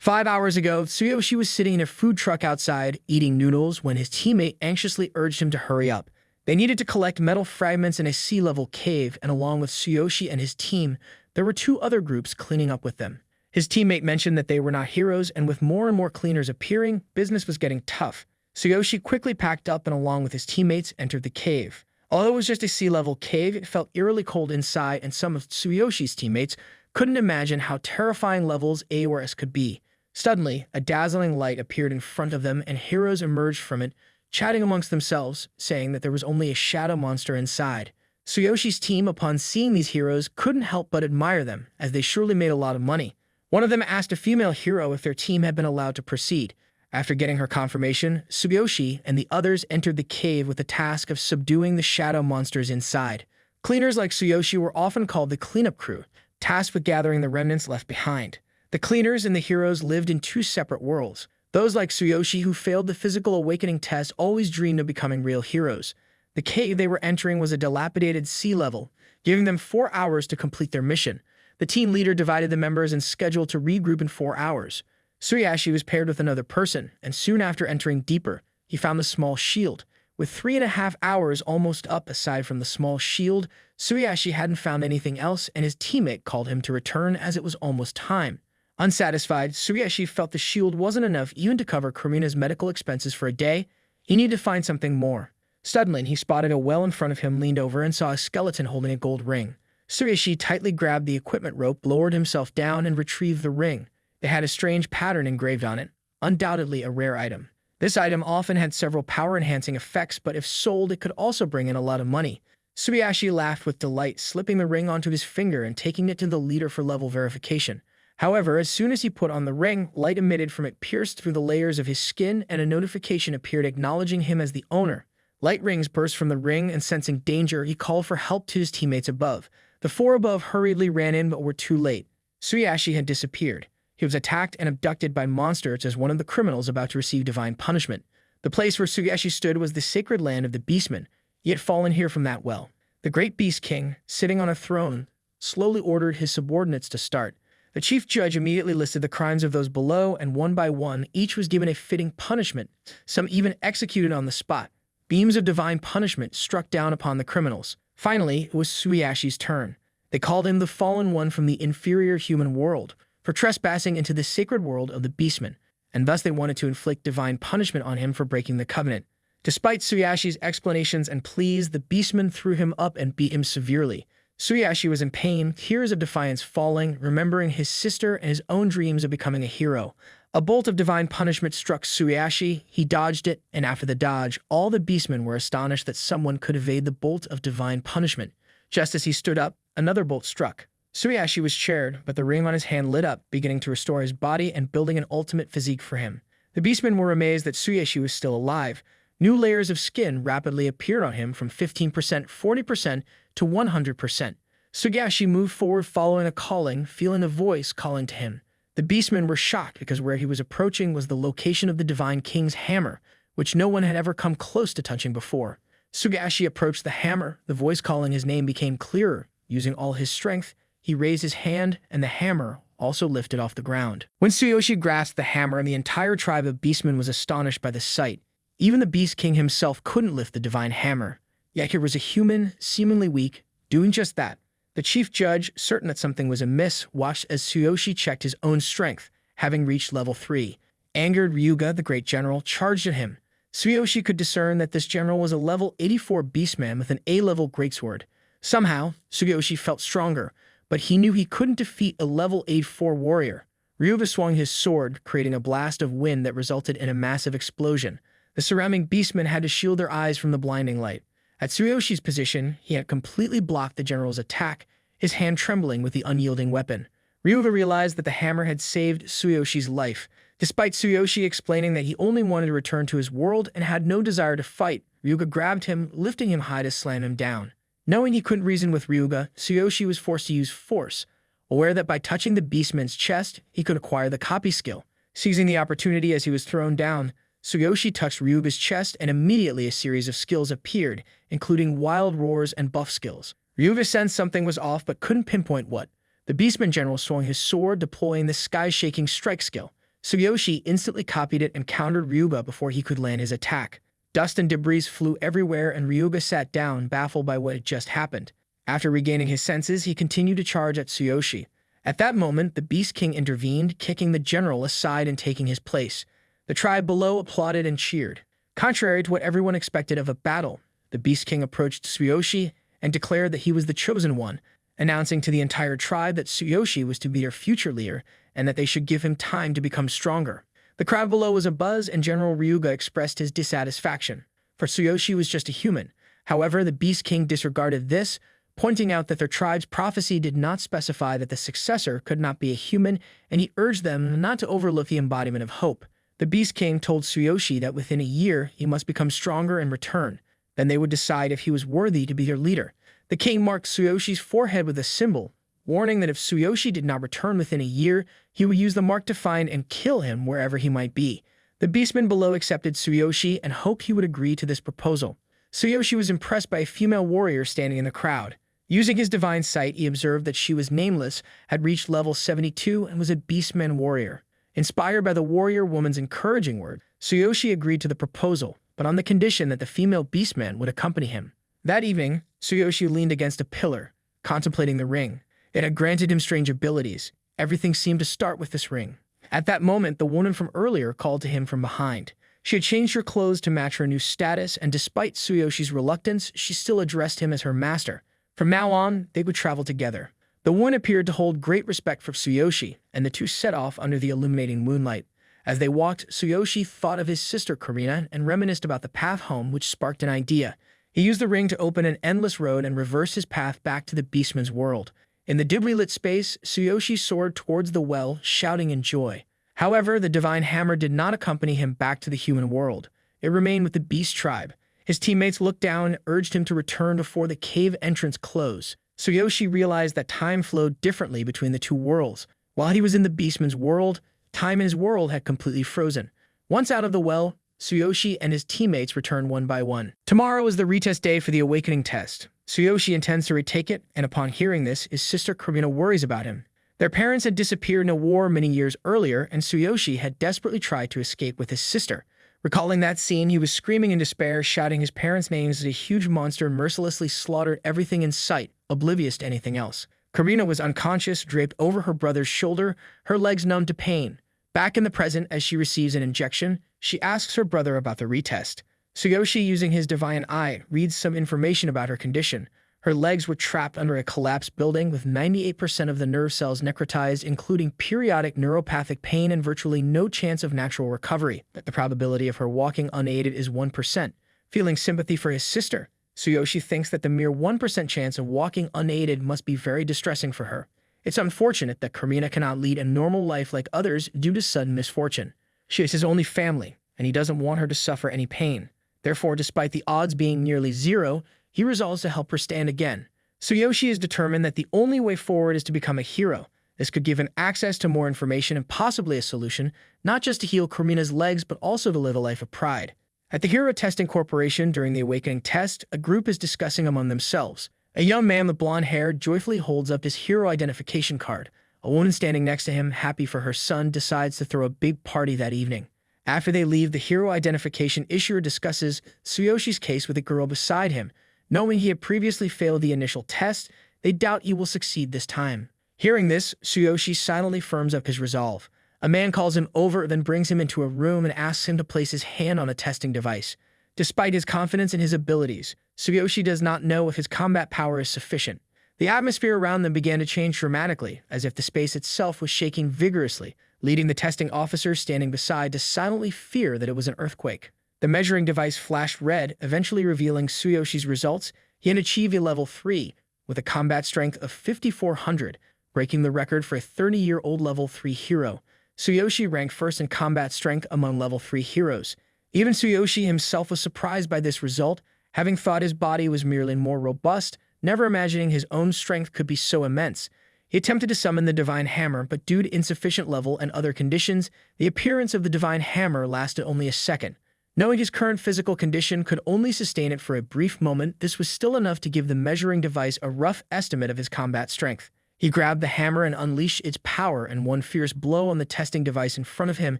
5 hours ago, Tsuyoshi was sitting in a food truck outside, eating noodles, when his teammate anxiously urged him to hurry up. They needed to collect metal fragments in a sea-level cave, and along with Tsuyoshi and his team, there were 2 other groups cleaning up with them. His teammate mentioned that they were not heroes, and with more and more cleaners appearing, business was getting tough. Tsuyoshi quickly packed up and along with his teammates entered the cave. Although it was just a sea-level cave, it felt eerily cold inside, and some of Tsuyoshi's teammates couldn't imagine how terrifying levels A or S could be. Suddenly, a dazzling light appeared in front of them, and heroes emerged from it, chatting amongst themselves, saying that there was only a shadow monster inside. Tsuyoshi's team, upon seeing these heroes, couldn't help but admire them, as they surely made a lot of money. One of them asked a female hero if their team had been allowed to proceed. After getting her confirmation, Tsuyoshi and the others entered the cave with the task of subduing the shadow monsters inside. Cleaners like Tsuyoshi were often called the cleanup crew, tasked with gathering the remnants left behind. The cleaners and the heroes lived in 2 separate worlds. Those like Tsuyoshi who failed the physical awakening test always dreamed of becoming real heroes. The cave they were entering was a dilapidated sea level, giving them 4 hours to complete their mission. The team leader divided the members and scheduled to regroup in 4 hours. Tsuyoshi was paired with another person, and soon after entering deeper, he found the small shield. With 3.5 hours almost up aside from the small shield, Tsuyoshi hadn't found anything else, and his teammate called him to return as it was almost time. Unsatisfied, Tsuyoshi felt the shield wasn't enough even to cover Karina's medical expenses for a day. He needed to find something more. Suddenly, he spotted a well in front of him, leaned over, and saw a skeleton holding a gold ring. Tsuyoshi tightly grabbed the equipment rope, lowered himself down, and retrieved the ring. It had a strange pattern engraved on it, undoubtedly a rare item. This item often had several power-enhancing effects, but if sold, it could also bring in a lot of money. Tsuyoshi laughed with delight, slipping the ring onto his finger and taking it to the leader for level verification. However, as soon as he put on the ring, light emitted from it pierced through the layers of his skin, and a notification appeared acknowledging him as the owner. Light rings burst from the ring, and sensing danger, he called for help to his teammates above. The 4 above hurriedly ran in but were too late. Tsuyoshi had disappeared. He was attacked and abducted by monsters as one of the criminals about to receive divine punishment. The place where Tsuyoshi stood was the sacred land of the beastmen. He had fallen here from that well. The great beast king, sitting on a throne, slowly ordered his subordinates to start. The chief judge immediately listed the crimes of those below, and one by one, each was given a fitting punishment, some even executed on the spot. Beams of divine punishment struck down upon the criminals. Finally, it was Tsuyoshi's turn. They called him the fallen one from the inferior human world for trespassing into the sacred world of the beastmen, and thus they wanted to inflict divine punishment on him for breaking the covenant. Despite Tsuyoshi's explanations and pleas, the beastmen threw him up and beat him severely. Tsuyoshi was in pain, tears of defiance falling, remembering his sister and his own dreams of becoming a hero. A bolt of divine punishment struck Tsuyoshi. He dodged it, and after the dodge, all the beastmen were astonished that someone could evade the bolt of divine punishment. Just as he stood up, another bolt struck. Tsuyoshi was chaired, but the ring on his hand lit up, beginning to restore his body and building an ultimate physique for him. The beastmen were amazed that Tsuyoshi was still alive. New layers of skin rapidly appeared on him from 15%, 40% to 100%. Tsuyoshi moved forward following a calling, feeling a voice calling to him. The beastmen were shocked because where he was approaching was the location of the Divine King's hammer, which no one had ever come close to touching before. Tsuyoshi approached the hammer. The voice calling his name became clearer. Using all his strength, he raised his hand, and the hammer also lifted off the ground. When Tsuyoshi grasped the hammer, and the entire tribe of beastmen was astonished by the sight. Even the Beast King himself couldn't lift the divine hammer. Yet here was a human, seemingly weak, doing just that. The chief judge, certain that something was amiss, watched as Tsuyoshi checked his own strength, having reached level 3. Angered, Ryuga, the great general, charged at him. Tsuyoshi could discern that this general was a level 84 beastman with an A-level greatsword. Somehow, Tsuyoshi felt stronger, but he knew he couldn't defeat a level 84 warrior. Ryuga swung his sword, creating a blast of wind that resulted in a massive explosion. The surrounding beastmen had to shield their eyes from the blinding light. At Tsuyoshi's position, he had completely blocked the general's attack, his hand trembling with the unyielding weapon. Ryuga realized that the hammer had saved Tsuyoshi's life. Despite Tsuyoshi explaining that he only wanted to return to his world and had no desire to fight, Ryuga grabbed him, lifting him high to slam him down. Knowing he couldn't reason with Ryuga, Tsuyoshi was forced to use force, aware that by touching the beastman's chest, he could acquire the copy skill. Seizing the opportunity as he was thrown down, Tsuyoshi touched Ryuga's chest, and immediately a series of skills appeared, including wild roars and buff skills. Ryuga sensed something was off but couldn't pinpoint what. The beastman general swung his sword, deploying the sky-shaking strike skill. Tsuyoshi instantly copied it and countered Ryuga before he could land his attack. Dust and debris flew everywhere, and Ryuga sat down, baffled by what had just happened. After regaining his senses, he continued to charge at Tsuyoshi. At that moment, the Beast King intervened, kicking the general aside and taking his place. The tribe below applauded and cheered. Contrary to what everyone expected of a battle, the Beast King approached Tsuyoshi and declared that he was the chosen one, announcing to the entire tribe that Tsuyoshi was to be their future leader and that they should give him time to become stronger. The crowd below was abuzz, and General Ryuga expressed his dissatisfaction, for Tsuyoshi was just a human. However, the Beast King disregarded this, pointing out that their tribe's prophecy did not specify that the successor could not be a human, and he urged them not to overlook the embodiment of hope. The Beast King told Tsuyoshi that within a year he must become stronger and return. Then they would decide if he was worthy to be their leader. The king marked Tsuyoshi's forehead with a symbol, warning that if Tsuyoshi did not return within a year, he would use the mark to find and kill him wherever he might be. The beastmen below accepted Tsuyoshi and hoped he would agree to this proposal. Tsuyoshi was impressed by a female warrior standing in the crowd. Using his divine sight, he observed that she was nameless, had reached level 72, and was a beastman warrior. Inspired by the warrior woman's encouraging word, Tsuyoshi agreed to the proposal, but on the condition that the female beastman would accompany him. That evening, Tsuyoshi leaned against a pillar, contemplating the ring. It had granted him strange abilities. Everything seemed to start with this ring. At that moment, the woman from earlier called to him from behind. She had changed her clothes to match her new status, and despite Tsuyoshi's reluctance, she still addressed him as her master. From now on, they would travel together. The woman appeared to hold great respect for Tsuyoshi, and the two set off under the illuminating moonlight. As they walked, Tsuyoshi thought of his sister Karina and reminisced about the path home, which sparked an idea. He used the ring to open an endless road and reverse his path back to the beastman's world. In the dimly lit space, Tsuyoshi soared towards the well, shouting in joy. However, the divine hammer did not accompany him back to the human world. It remained with the beast tribe. His teammates looked down and urged him to return before the cave entrance closed. Tsuyoshi realized that time flowed differently between the two worlds. While he was in the beastman's world, time in his world had completely frozen. Once out of the well, Tsuyoshi and his teammates returned one by one. Tomorrow is the retest day for the awakening test. Tsuyoshi intends to retake it, and upon hearing this, his sister Karina worries about him. Their parents had disappeared in a war many years earlier, and Tsuyoshi had desperately tried to escape with his sister. Recalling that scene, he was screaming in despair, shouting his parents' names as a huge monster mercilessly slaughtered everything in sight, oblivious to anything else. Karina was unconscious, draped over her brother's shoulder, her legs numb to pain. Back in the present, as she receives an injection, she asks her brother about the retest. Tsuyoshi, using his divine eye, reads some information about her condition. Her legs were trapped under a collapsed building with 98% of the nerve cells necrotized, including periodic neuropathic pain and virtually no chance of natural recovery. The probability of her walking unaided is 1%. Feeling sympathy for his sister, Tsuyoshi thinks that the mere 1% chance of walking unaided must be very distressing for her. It's unfortunate that Karina cannot lead a normal life like others due to sudden misfortune. She is his only family, and he doesn't want her to suffer any pain. Therefore, despite the odds being nearly zero, he resolves to help her stand again. Tsuyoshi is determined that the only way forward is to become a hero. This could give him access to more information and possibly a solution, not just to heal Karina's legs, but also to live a life of pride. At the Hero Testing Corporation during the Awakening test, a group is discussing among themselves. A young man with blonde hair joyfully holds up his hero identification card. A woman standing next to him, happy for her son, decides to throw a big party that evening. After they leave, the hero identification issuer discusses Tsuyoshi's case with a girl beside him. Knowing he had previously failed the initial test, they doubt he will succeed this time. Hearing this, Tsuyoshi silently firms up his resolve. A man calls him over, then brings him into a room and asks him to place his hand on a testing device. Despite his confidence in his abilities, Tsuyoshi does not know if his combat power is sufficient. The atmosphere around them began to change dramatically, as if the space itself was shaking vigorously, leading the testing officer standing beside to silently fear that it was an earthquake. The measuring device flashed red, eventually revealing Tsuyoshi's results. He had achieved a level 3, with a combat strength of 5,400, breaking the record for a 30-year-old level 3 hero. Tsuyoshi ranked first in combat strength among level 3 heroes. Even Tsuyoshi himself was surprised by this result, having thought his body was merely more robust, never imagining his own strength could be so immense. He attempted to summon the divine hammer, but due to insufficient level and other conditions, the appearance of the divine hammer lasted only a second. Knowing his current physical condition could only sustain it for a brief moment, this was still enough to give the measuring device a rough estimate of his combat strength. He grabbed the hammer and unleashed its power in one fierce blow on the testing device in front of him,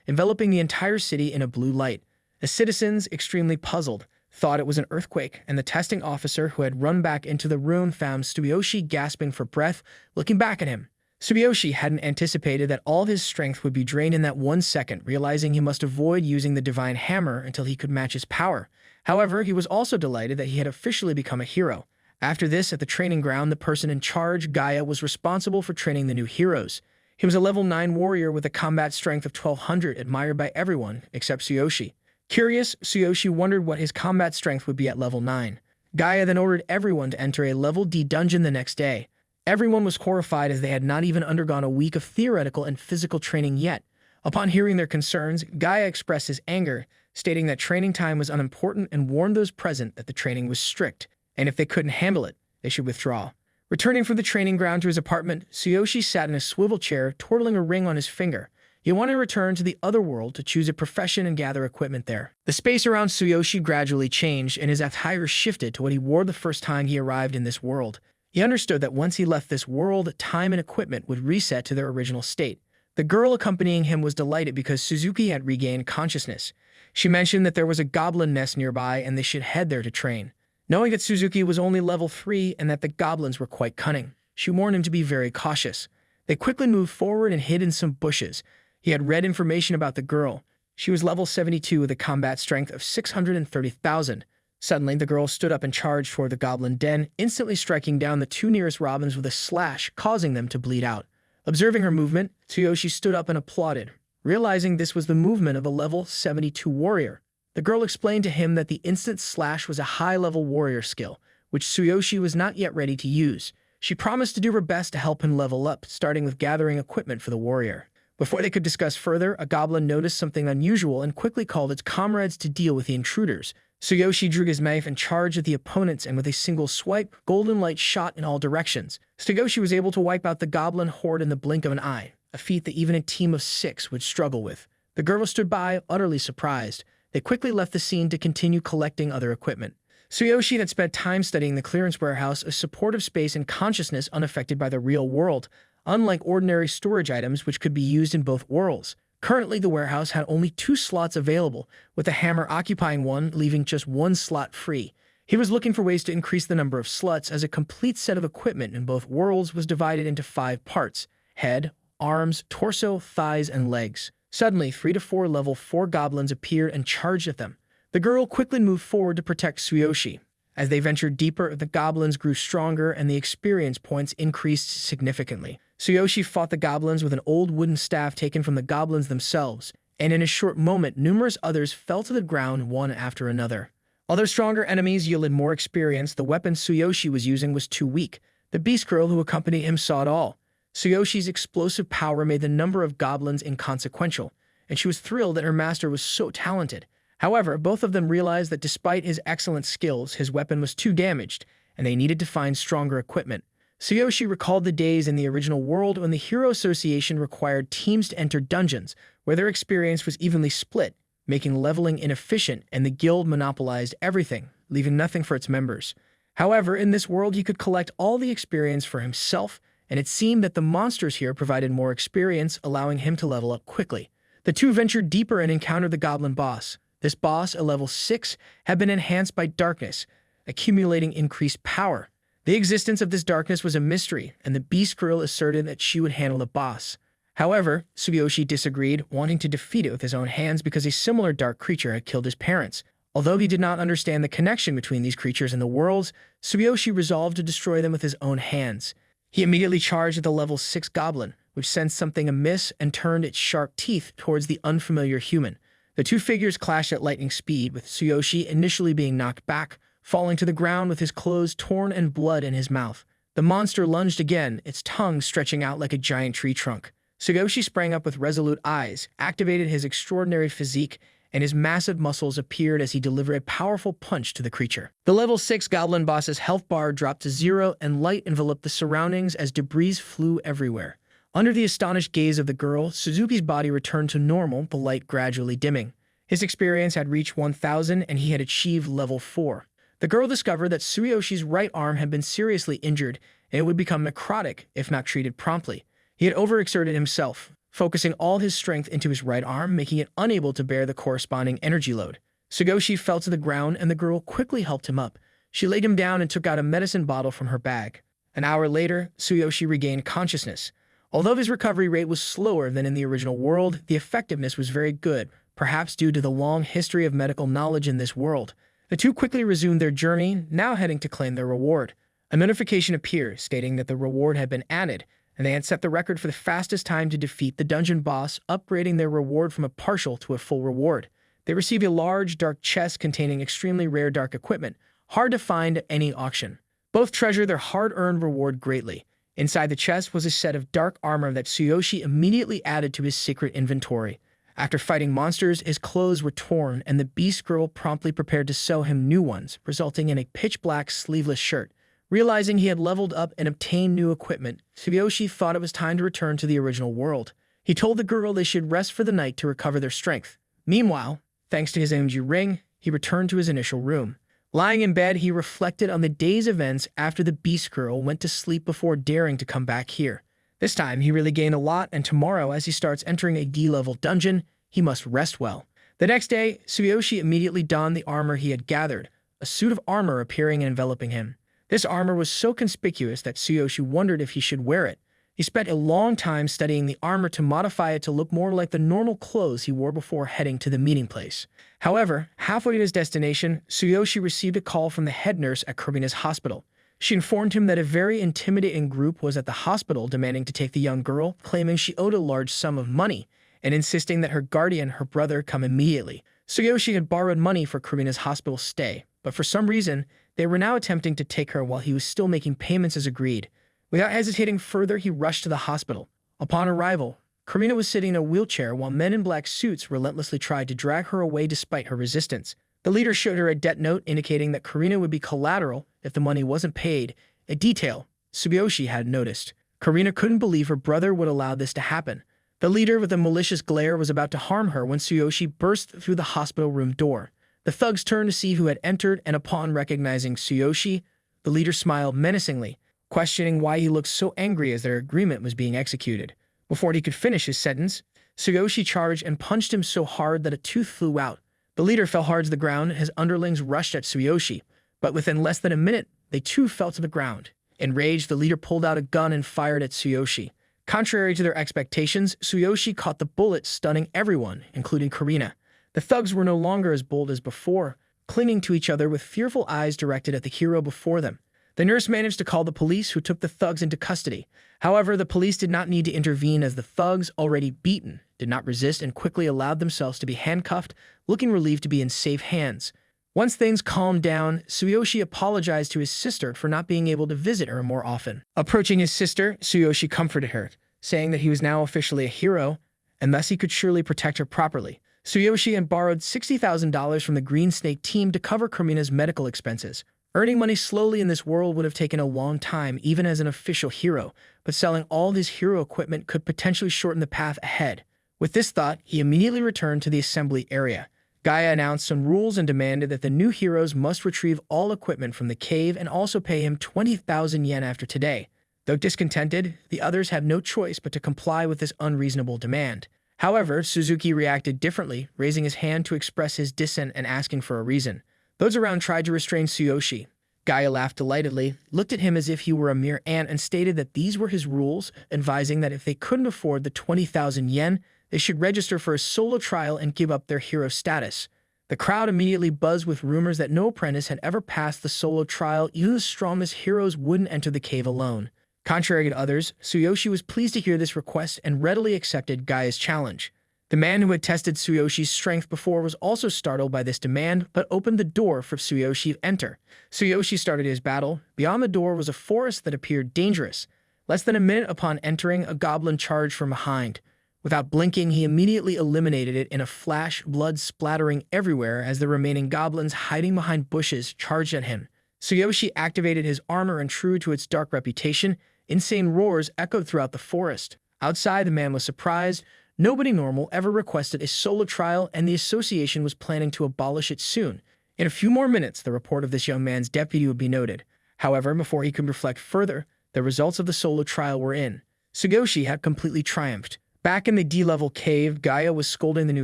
enveloping the entire city in a blue light. The citizens, extremely puzzled, thought it was an earthquake, and the testing officer who had run back into the room found Tsuyoshi gasping for breath, looking back at him. Tsuyoshi hadn't anticipated that all his strength would be drained in that 1 second, realizing he must avoid using the divine hammer until he could match his power. However, he was also delighted that he had officially become a hero. After this, at the training ground, the person in charge, Gaia, was responsible for training the new heroes. He was a level 9 warrior with a combat strength of 1200, admired by everyone except Tsuyoshi. Curious, Tsuyoshi wondered what his combat strength would be at level 9. Gaia then ordered everyone to enter a level D dungeon the next day. Everyone was horrified as they had not even undergone a week of theoretical and physical training yet. Upon hearing their concerns, Gaia expressed his anger, stating that training time was unimportant and warned those present that the training was strict, and if they couldn't handle it, they should withdraw. Returning from the training ground to his apartment, Tsuyoshi sat in a swivel chair, twirling a ring on his finger. He wanted to return to the other world to choose a profession and gather equipment there. The space around Tsuyoshi gradually changed, and his attire shifted to what he wore the first time he arrived in this world. He understood that once he left this world, time and equipment would reset to their original state. The girl accompanying him was delighted because Suzuki had regained consciousness. She mentioned that there was a goblin nest nearby and they should head there to train. Knowing that Suzuki was only level 3 and that the goblins were quite cunning, she warned him to be very cautious. They quickly moved forward and hid in some bushes. He had read information about the girl. She was level 72 with a combat strength of 630,000. Suddenly, the girl stood up and charged toward the goblin den, instantly striking down the 2 nearest robins with a slash, causing them to bleed out. Observing her movement, Tsuyoshi stood up and applauded, realizing this was the movement of a level 72 warrior. The girl explained to him that the instant slash was a high-level warrior skill, which Tsuyoshi was not yet ready to use. She promised to do her best to help him level up, starting with gathering equipment for the warrior. Before they could discuss further, a goblin noticed something unusual and quickly called its comrades to deal with the intruders. Tsuyoshi drew his knife and charged at the opponents, and with a single swipe, golden light shot in all directions. Tsuyoshi was able to wipe out the goblin horde in the blink of an eye, a feat that even a team of 6 would struggle with. The girl stood by, utterly surprised. They quickly left the scene to continue collecting other equipment. Tsuyoshi had spent time studying the clearance warehouse, a supportive space and consciousness unaffected by the real world, unlike ordinary storage items which could be used in both worlds. Currently, the warehouse had only 2 slots available, with the hammer occupying one, leaving just 1 slot free. He was looking for ways to increase the number of slots, as a complete set of equipment in both worlds was divided into 5 parts: head, arms, torso, thighs, and legs. Suddenly, 3 to 4 level 4 goblins appeared and charged at them. The girl quickly moved forward to protect Tsuyoshi. As they ventured deeper, the goblins grew stronger and the experience points increased significantly. Tsuyoshi fought the goblins with an old wooden staff taken from the goblins themselves, and in a short moment, numerous others fell to the ground one after another. Other stronger enemies yielded more experience. The weapon Tsuyoshi was using was too weak. The beast girl who accompanied him saw it all. Tsuyoshi's explosive power made the number of goblins inconsequential, and she was thrilled that her master was so talented. However, both of them realized that despite his excellent skills, his weapon was too damaged, and they needed to find stronger equipment. Tsuyoshi recalled the days in the original world when the Hero Association required teams to enter dungeons, where their experience was evenly split, making leveling inefficient, and the guild monopolized everything, leaving nothing for its members. However, in this world, he could collect all the experience for himself, and it seemed that the monsters here provided more experience, allowing him to level up quickly. The two ventured deeper and encountered the goblin boss. This boss, at level 6, had been enhanced by darkness, accumulating increased power. The existence of this darkness was a mystery, and the beast girl asserted that she would handle the boss. However, Tsuyoshi disagreed, wanting to defeat it with his own hands because a similar dark creature had killed his parents. Although he did not understand the connection between these creatures and the worlds, Tsuyoshi resolved to destroy them with his own hands. He immediately charged at the level 6 goblin, which sensed something amiss and turned its sharp teeth towards the unfamiliar human. The two figures clashed at lightning speed, with Tsuyoshi initially being knocked back, falling to the ground with his clothes torn and blood in his mouth. The monster lunged again, its tongue stretching out like a giant tree trunk. Tsuyoshi sprang up with resolute eyes, activated his extraordinary physique, and his massive muscles appeared as he delivered a powerful punch to the creature. The level 6 goblin boss's health bar dropped to 0 and light enveloped the surroundings as debris flew everywhere. Under the astonished gaze of the girl, Suzuki's body returned to normal, the light gradually dimming. His experience had reached 1,000 and he had achieved level 4. The girl discovered that Tsuyoshi's right arm had been seriously injured, and it would become necrotic if not treated promptly. He had overexerted himself, focusing all his strength into his right arm, making it unable to bear the corresponding energy load. Tsuyoshi fell to the ground, and the girl quickly helped him up. She laid him down and took out a medicine bottle from her bag. An hour later, Tsuyoshi regained consciousness. Although his recovery rate was slower than in the original world, the effectiveness was very good, perhaps due to the long history of medical knowledge in this world. The two quickly resumed their journey, now heading to claim their reward. A notification appeared stating that the reward had been added, and they had set the record for the fastest time to defeat the dungeon boss, upgrading their reward from a partial to a full reward. They received a large, dark chest containing extremely rare dark equipment, hard to find at any auction. Both treasured their hard-earned reward greatly. Inside the chest was a set of dark armor that Tsuyoshi immediately added to his secret inventory. After fighting monsters, his clothes were torn, and the beast girl promptly prepared to sew him new ones, resulting in a pitch-black sleeveless shirt. Realizing he had leveled up and obtained new equipment, Tsuyoshi thought it was time to return to the original world. He told the girl they should rest for the night to recover their strength. Meanwhile, thanks to his energy ring, he returned to his initial room. Lying in bed, he reflected on the day's events after the beast girl went to sleep before daring to come back here. This time, he really gained a lot, and tomorrow, as he starts entering a D-level dungeon, he must rest well. The next day, Tsuyoshi immediately donned the armor he had gathered, a suit of armor appearing and enveloping him. This armor was so conspicuous that Tsuyoshi wondered if he should wear it. He spent a long time studying the armor to modify it to look more like the normal clothes he wore before heading to the meeting place. However, halfway to his destination, Tsuyoshi received a call from the head nurse at Karina's hospital. She informed him that a very intimidating group was at the hospital demanding to take the young girl, claiming she owed a large sum of money, and insisting that her guardian, her brother, come immediately. Tsuyoshi had borrowed money for Karina's hospital stay, but for some reason, they were now attempting to take her while he was still making payments as agreed. Without hesitating further, he rushed to the hospital. Upon arrival, Karina was sitting in a wheelchair while men in black suits relentlessly tried to drag her away despite her resistance. The leader showed her a debt note indicating that Karina would be collateral if the money wasn't paid, a detail Tsuyoshi had noticed. Karina couldn't believe her brother would allow this to happen. The leader with a malicious glare was about to harm her when Tsuyoshi burst through the hospital room door. The thugs turned to see who had entered, and upon recognizing Tsuyoshi, the leader smiled menacingly, questioning why he looked so angry as their agreement was being executed. Before he could finish his sentence, Tsuyoshi charged and punched him so hard that a tooth flew out. The leader fell hard to the ground, and his underlings rushed at Tsuyoshi, but within less than a minute, they too fell to the ground. Enraged, the leader pulled out a gun and fired at Tsuyoshi. Contrary to their expectations, Tsuyoshi caught the bullet, stunning everyone, including Karina. The thugs were no longer as bold as before, clinging to each other with fearful eyes directed at the hero before them. The nurse managed to call the police, who took the thugs into custody. However, the police did not need to intervene as the thugs, already beaten, did not resist and quickly allowed themselves to be handcuffed, looking relieved to be in safe hands. Once things calmed down, Tsuyoshi apologized to his sister for not being able to visit her more often. Approaching his sister, Tsuyoshi comforted her, saying that he was now officially a hero, and thus he could surely protect her properly. Tsuyoshi had borrowed $60,000 from the Green Snake team to cover Karina's medical expenses. Earning money slowly in this world would have taken a long time, even as an official hero, but selling all his hero equipment could potentially shorten the path ahead. With this thought, he immediately returned to the assembly area. Gaia announced some rules and demanded that the new heroes must retrieve all equipment from the cave and also pay him 20,000 yen after today. Though discontented, the others had no choice but to comply with this unreasonable demand. However, Suzuki reacted differently, raising his hand to express his dissent and asking for a reason. Those around tried to restrain Tsuyoshi. Gaia laughed delightedly, looked at him as if he were a mere ant, and stated that these were his rules, advising that if they couldn't afford the 20,000 yen, they should register for a solo trial and give up their hero status. The crowd immediately buzzed with rumors that no apprentice had ever passed the solo trial. Even the strongest heroes wouldn't enter the cave alone. Contrary to others, Tsuyoshi was pleased to hear this request and readily accepted Gaia's challenge. The man who had tested Tsuyoshi's strength before was also startled by this demand, but opened the door for Tsuyoshi to enter. Tsuyoshi started his battle. Beyond the door was a forest that appeared dangerous. Less than a minute upon entering, a goblin charged from behind. Without blinking, he immediately eliminated it in a flash, blood splattering everywhere as the remaining goblins hiding behind bushes charged at him. Tsuyoshi activated his armor, and true to its dark reputation, insane roars echoed throughout the forest. Outside, the man was surprised. Nobody normal ever requested a solo trial, and the association was planning to abolish it soon. In a few more minutes, the report of this young man's deputy would be noted. However, before he could reflect further, the results of the solo trial were in. Tsuyoshi had completely triumphed. Back in the D-level cave, Gaia was scolding the new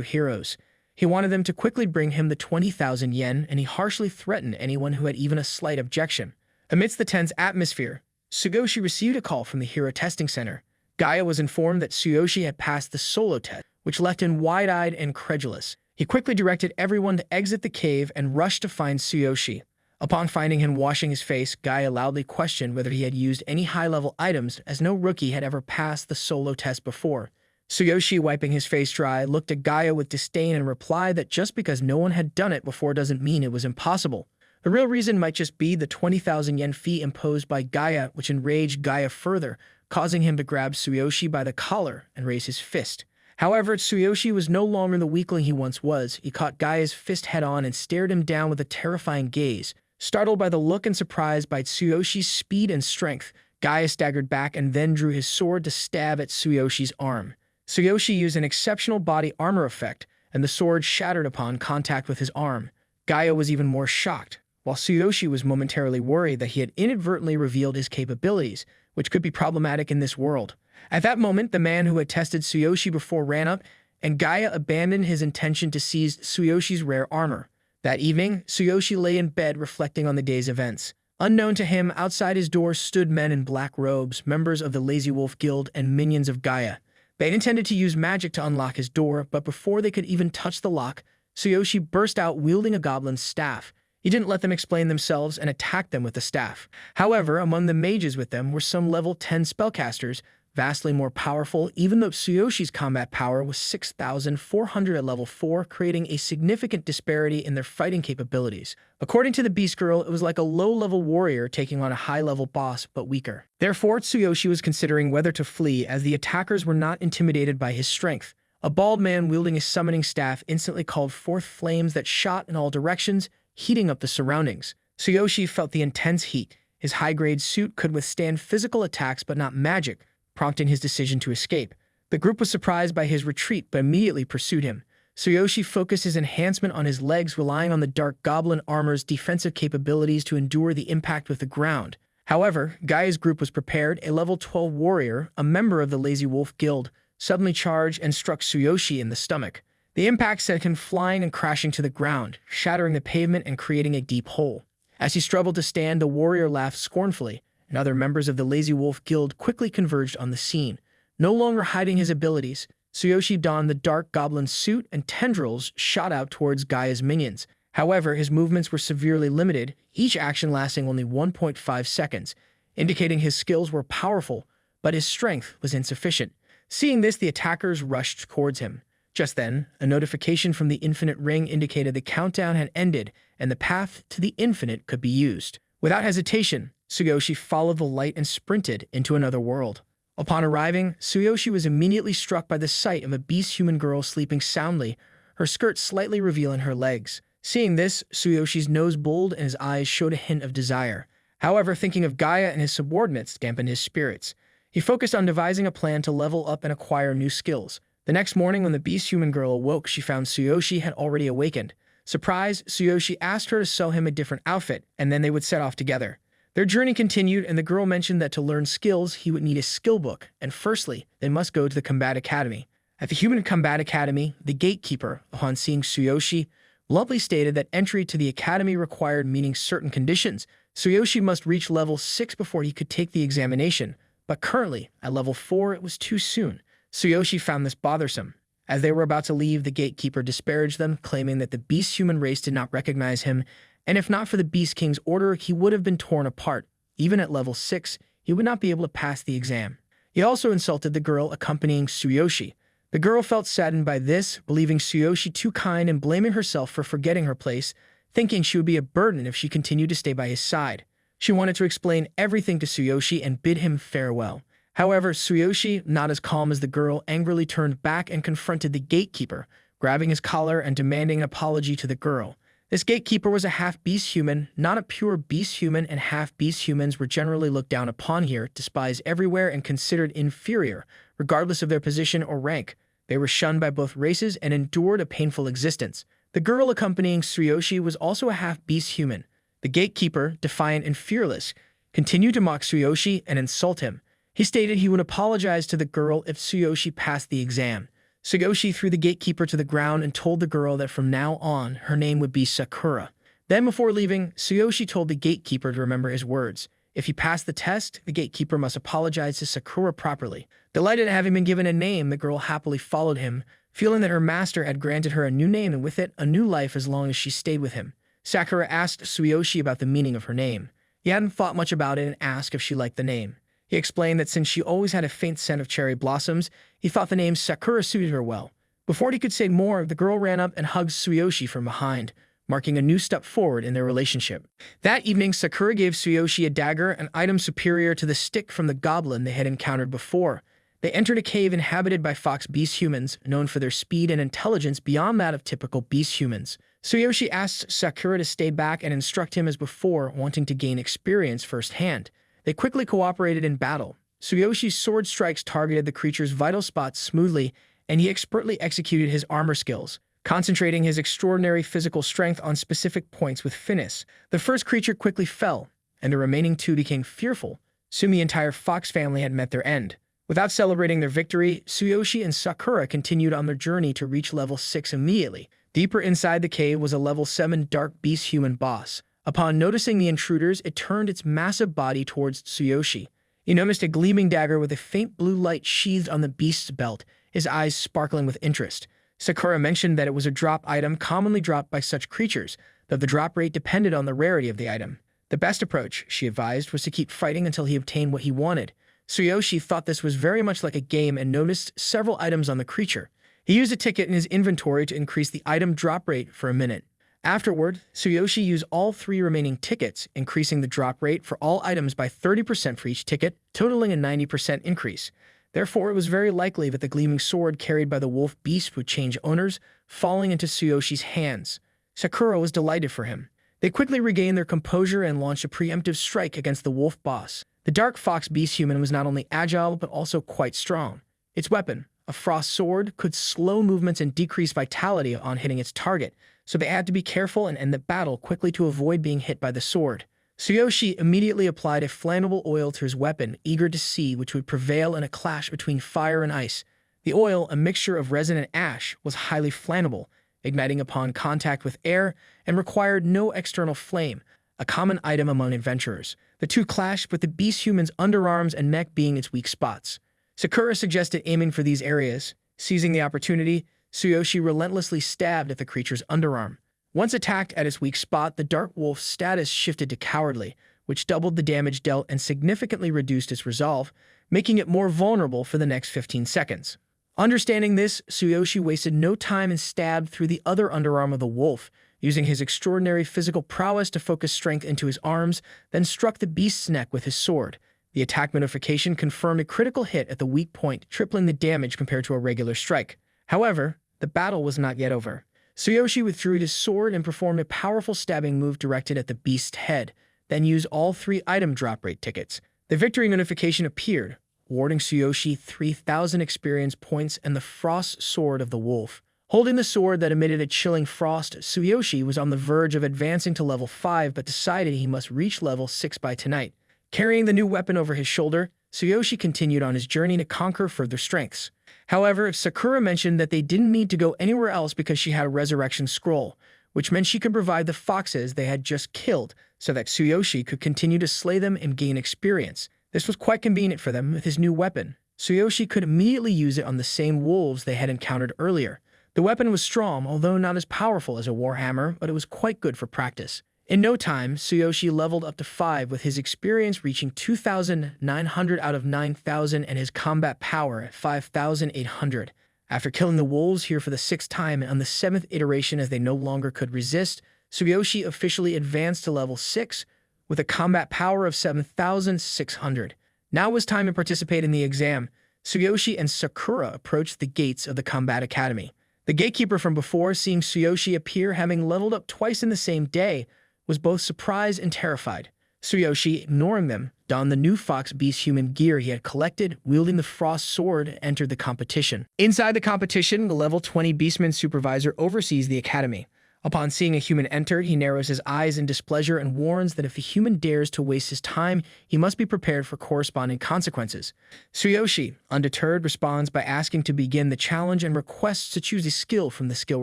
heroes. He wanted them to quickly bring him the 20,000 yen, and he harshly threatened anyone who had even a slight objection. Amidst the tense atmosphere, Tsuyoshi received a call from the Hero Testing Center. Gaia was informed that Tsuyoshi had passed the solo test, which left him wide-eyed and incredulous. He quickly directed everyone to exit the cave and rushed to find Tsuyoshi. Upon finding him washing his face, Gaia loudly questioned whether he had used any high-level items, as no rookie had ever passed the solo test before. Tsuyoshi, wiping his face dry, looked at Gaia with disdain and replied that just because no one had done it before doesn't mean it was impossible. The real reason might just be the 20,000 yen fee imposed by Gaia, which enraged Gaia further, causing him to grab Tsuyoshi by the collar and raise his fist. However, Tsuyoshi was no longer the weakling he once was. He caught Gaia's fist head-on and stared him down with a terrifying gaze. Startled by the look and surprised by Tsuyoshi's speed and strength, Gaia staggered back and then drew his sword to stab at Tsuyoshi's arm. Tsuyoshi used an exceptional body armor effect, and the sword shattered upon contact with his arm. Gaia was even more shocked, while Tsuyoshi was momentarily worried that he had inadvertently revealed his capabilities, which could be problematic in this world. At that moment, the man who had tested Tsuyoshi before ran up, and Gaia abandoned his intention to seize Tsuyoshi's rare armor. That evening, Tsuyoshi lay in bed reflecting on the day's events. Unknown to him, outside his door stood men in black robes, members of the Lazy Wolf Guild and minions of Gaia. They had intended to use magic to unlock his door, but before they could even touch the lock, Tsuyoshi burst out wielding a goblin's staff. He didn't let them explain themselves and attacked them with the staff. However, among the mages with them were some level 10 spellcasters, vastly more powerful, even though Tsuyoshi's combat power was 6,400 at level 4, creating a significant disparity in their fighting capabilities. According to the Beast Girl, it was like a low-level warrior taking on a high-level boss, but weaker. Therefore, Tsuyoshi was considering whether to flee, as the attackers were not intimidated by his strength. A bald man wielding a summoning staff instantly called forth flames that shot in all directions, heating up the surroundings. Tsuyoshi felt the intense heat. His high-grade suit could withstand physical attacks but not magic, prompting his decision to escape. The group was surprised by his retreat but immediately pursued him. Tsuyoshi focused his enhancement on his legs, relying on the Dark Goblin armor's defensive capabilities to endure the impact with the ground. However, Gaia's group was prepared. A level 12 warrior, a member of the Lazy Wolf Guild, suddenly charged and struck Tsuyoshi in the stomach. The impact sent him flying and crashing to the ground, shattering the pavement and creating a deep hole. As he struggled to stand, the warrior laughed scornfully, and other members of the Lazy Wolf Guild quickly converged on the scene. No longer hiding his abilities, Tsuyoshi donned the Dark Goblin suit and tendrils shot out towards Gaia's minions. However, his movements were severely limited, each action lasting only 1.5 seconds, indicating his skills were powerful, but his strength was insufficient. Seeing this, the attackers rushed towards him. Just then, a notification from the Infinite Ring indicated the countdown had ended and the path to the infinite could be used. Without hesitation, Tsuyoshi followed the light and sprinted into another world. Upon arriving, Tsuyoshi was immediately struck by the sight of a beast-human girl sleeping soundly, her skirt slightly revealing her legs. Seeing this, Tsuyoshi's nose bulged and his eyes showed a hint of desire. However, thinking of Gaia and his subordinates dampened his spirits. He focused on devising a plan to level up and acquire new skills. The next morning, when the beast-human girl awoke, she found Tsuyoshi had already awakened. Surprised, Tsuyoshi asked her to sew him a different outfit, and then they would set off together. Their journey continued, and the girl mentioned that to learn skills, he would need a skill book, and firstly, they must go to the Combat Academy. At the Human Combat Academy, the gatekeeper, upon seeing Tsuyoshi, bluntly stated that entry to the academy required meeting certain conditions. Tsuyoshi must reach level 6 before he could take the examination, but currently, at level 4, it was too soon. Tsuyoshi found this bothersome. As they were about to leave, the gatekeeper disparaged them, claiming that the beast-human race did not recognize him, and if not for the Beast King's order, he would have been torn apart. Even at level 6, he would not be able to pass the exam. He also insulted the girl accompanying Tsuyoshi. The girl felt saddened by this, believing Tsuyoshi too kind and blaming herself for forgetting her place, thinking she would be a burden if she continued to stay by his side. She wanted to explain everything to Tsuyoshi and bid him farewell. However, Tsuyoshi, not as calm as the girl, angrily turned back and confronted the gatekeeper, grabbing his collar and demanding an apology to the girl. This gatekeeper was a half-beast human, not a pure beast human, and half-beast humans were generally looked down upon here, despised everywhere, and considered inferior, regardless of their position or rank. They were shunned by both races and endured a painful existence. The girl accompanying Tsuyoshi was also a half-beast human. The gatekeeper, defiant and fearless, continued to mock Tsuyoshi and insult him. He stated he would apologize to the girl if Tsuyoshi passed the exam. Tsuyoshi threw the gatekeeper to the ground and told the girl that from now on, her name would be Sakura. Then before leaving, Tsuyoshi told the gatekeeper to remember his words. If he passed the test, the gatekeeper must apologize to Sakura properly. Delighted at having been given a name, the girl happily followed him, feeling that her master had granted her a new name and with it, a new life as long as she stayed with him. Sakura asked Tsuyoshi about the meaning of her name. He hadn't thought much about it and asked if she liked the name. He explained that since she always had a faint scent of cherry blossoms, he thought the name Sakura suited her well. Before he could say more, the girl ran up and hugged Tsuyoshi from behind, marking a new step forward in their relationship. That evening, Sakura gave Tsuyoshi a dagger, an item superior to the stick from the goblin they had encountered before. They entered a cave inhabited by fox beast humans, known for their speed and intelligence beyond that of typical beast humans. Tsuyoshi asked Sakura to stay back and instruct him as before, wanting to gain experience firsthand. They quickly cooperated in battle. Tsuyoshi's sword strikes targeted the creature's vital spots smoothly, and he expertly executed his armor skills, concentrating his extraordinary physical strength on specific points with finesse. The first creature quickly fell, and the remaining two became fearful. Soon the entire fox family had met their end. Without celebrating their victory, Tsuyoshi and Sakura continued on their journey to reach level 6 immediately. Deeper inside the cave was a level 7 dark beast human boss. Upon noticing the intruders, it turned its massive body towards Tsuyoshi. He noticed a gleaming dagger with a faint blue light sheathed on the beast's belt, his eyes sparkling with interest. Sakura mentioned that it was a drop item commonly dropped by such creatures, though the drop rate depended on the rarity of the item. The best approach, she advised, was to keep fighting until he obtained what he wanted. Tsuyoshi thought this was very much like a game and noticed several items on the creature. He used a ticket in his inventory to increase the item drop rate for a minute. Afterward, Tsuyoshi used all 3 remaining tickets, increasing the drop rate for all items by 30% for each ticket, totaling a 90% increase. Therefore, it was very likely that the gleaming sword carried by the wolf beast would change owners, falling into Tsuyoshi's hands. Sakura was delighted for him. They quickly regained their composure and launched a preemptive strike against the wolf boss. The dark fox beast human was not only agile, but also quite strong. Its weapon, a frost sword, could slow movements and decrease vitality on hitting its target, so they had to be careful and end the battle quickly to avoid being hit by the sword. Tsuyoshi immediately applied a flammable oil to his weapon, eager to see which would prevail in a clash between fire and ice. The oil, a mixture of resin and ash, was highly flammable, igniting upon contact with air and required no external flame, a common item among adventurers. The two clashed, with the beast human's underarms and neck being its weak spots. Sakura suggested aiming for these areas. Seizing the opportunity, Tsuyoshi relentlessly stabbed at the creature's underarm. Once attacked at its weak spot, the dark wolf's status shifted to cowardly, which doubled the damage dealt and significantly reduced its resolve, making it more vulnerable for the next 15 seconds. Understanding this, Tsuyoshi wasted no time and stabbed through the other underarm of the wolf, using his extraordinary physical prowess to focus strength into his arms, then struck the beast's neck with his sword. The attack notification confirmed a critical hit at the weak point, tripling the damage compared to a regular strike. However, the battle was not yet over. Tsuyoshi withdrew his sword and performed a powerful stabbing move directed at the beast's head, then used all 3 item drop rate tickets. The victory notification appeared, awarding Tsuyoshi 3,000 experience points and the frost sword of the wolf. Holding the sword that emitted a chilling frost, Tsuyoshi was on the verge of advancing to level 5 but decided he must reach level 6 by tonight. Carrying the new weapon over his shoulder, Tsuyoshi continued on his journey to conquer further strengths. However, Sakura mentioned that they didn't need to go anywhere else because she had a resurrection scroll, which meant she could provide the foxes they had just killed so that Tsuyoshi could continue to slay them and gain experience. This was quite convenient for them with his new weapon. Tsuyoshi could immediately use it on the same wolves they had encountered earlier. The weapon was strong, although not as powerful as a warhammer, but it was quite good for practice. In no time, Tsuyoshi leveled up to 5 with his experience reaching 2,900 out of 9,000 and his combat power at 5,800. After killing the wolves here for the 6th time and on the 7th iteration as they no longer could resist, Tsuyoshi officially advanced to level 6 with a combat power of 7,600. Now it was time to participate in the exam. Tsuyoshi and Sakura approached the gates of the Combat Academy. The gatekeeper from before, seeing Tsuyoshi appear having leveled up twice in the same day, was both surprised and terrified. Tsuyoshi, ignoring them, donned the new fox beast human gear he had collected, wielding the frost sword, and entered the competition. Inside the competition, the level 20 beastman supervisor oversees the academy. Upon seeing a human enter, he narrows his eyes in displeasure and warns that if a human dares to waste his time, he must be prepared for corresponding consequences. Tsuyoshi, undeterred, responds by asking to begin the challenge and requests to choose a skill from the skill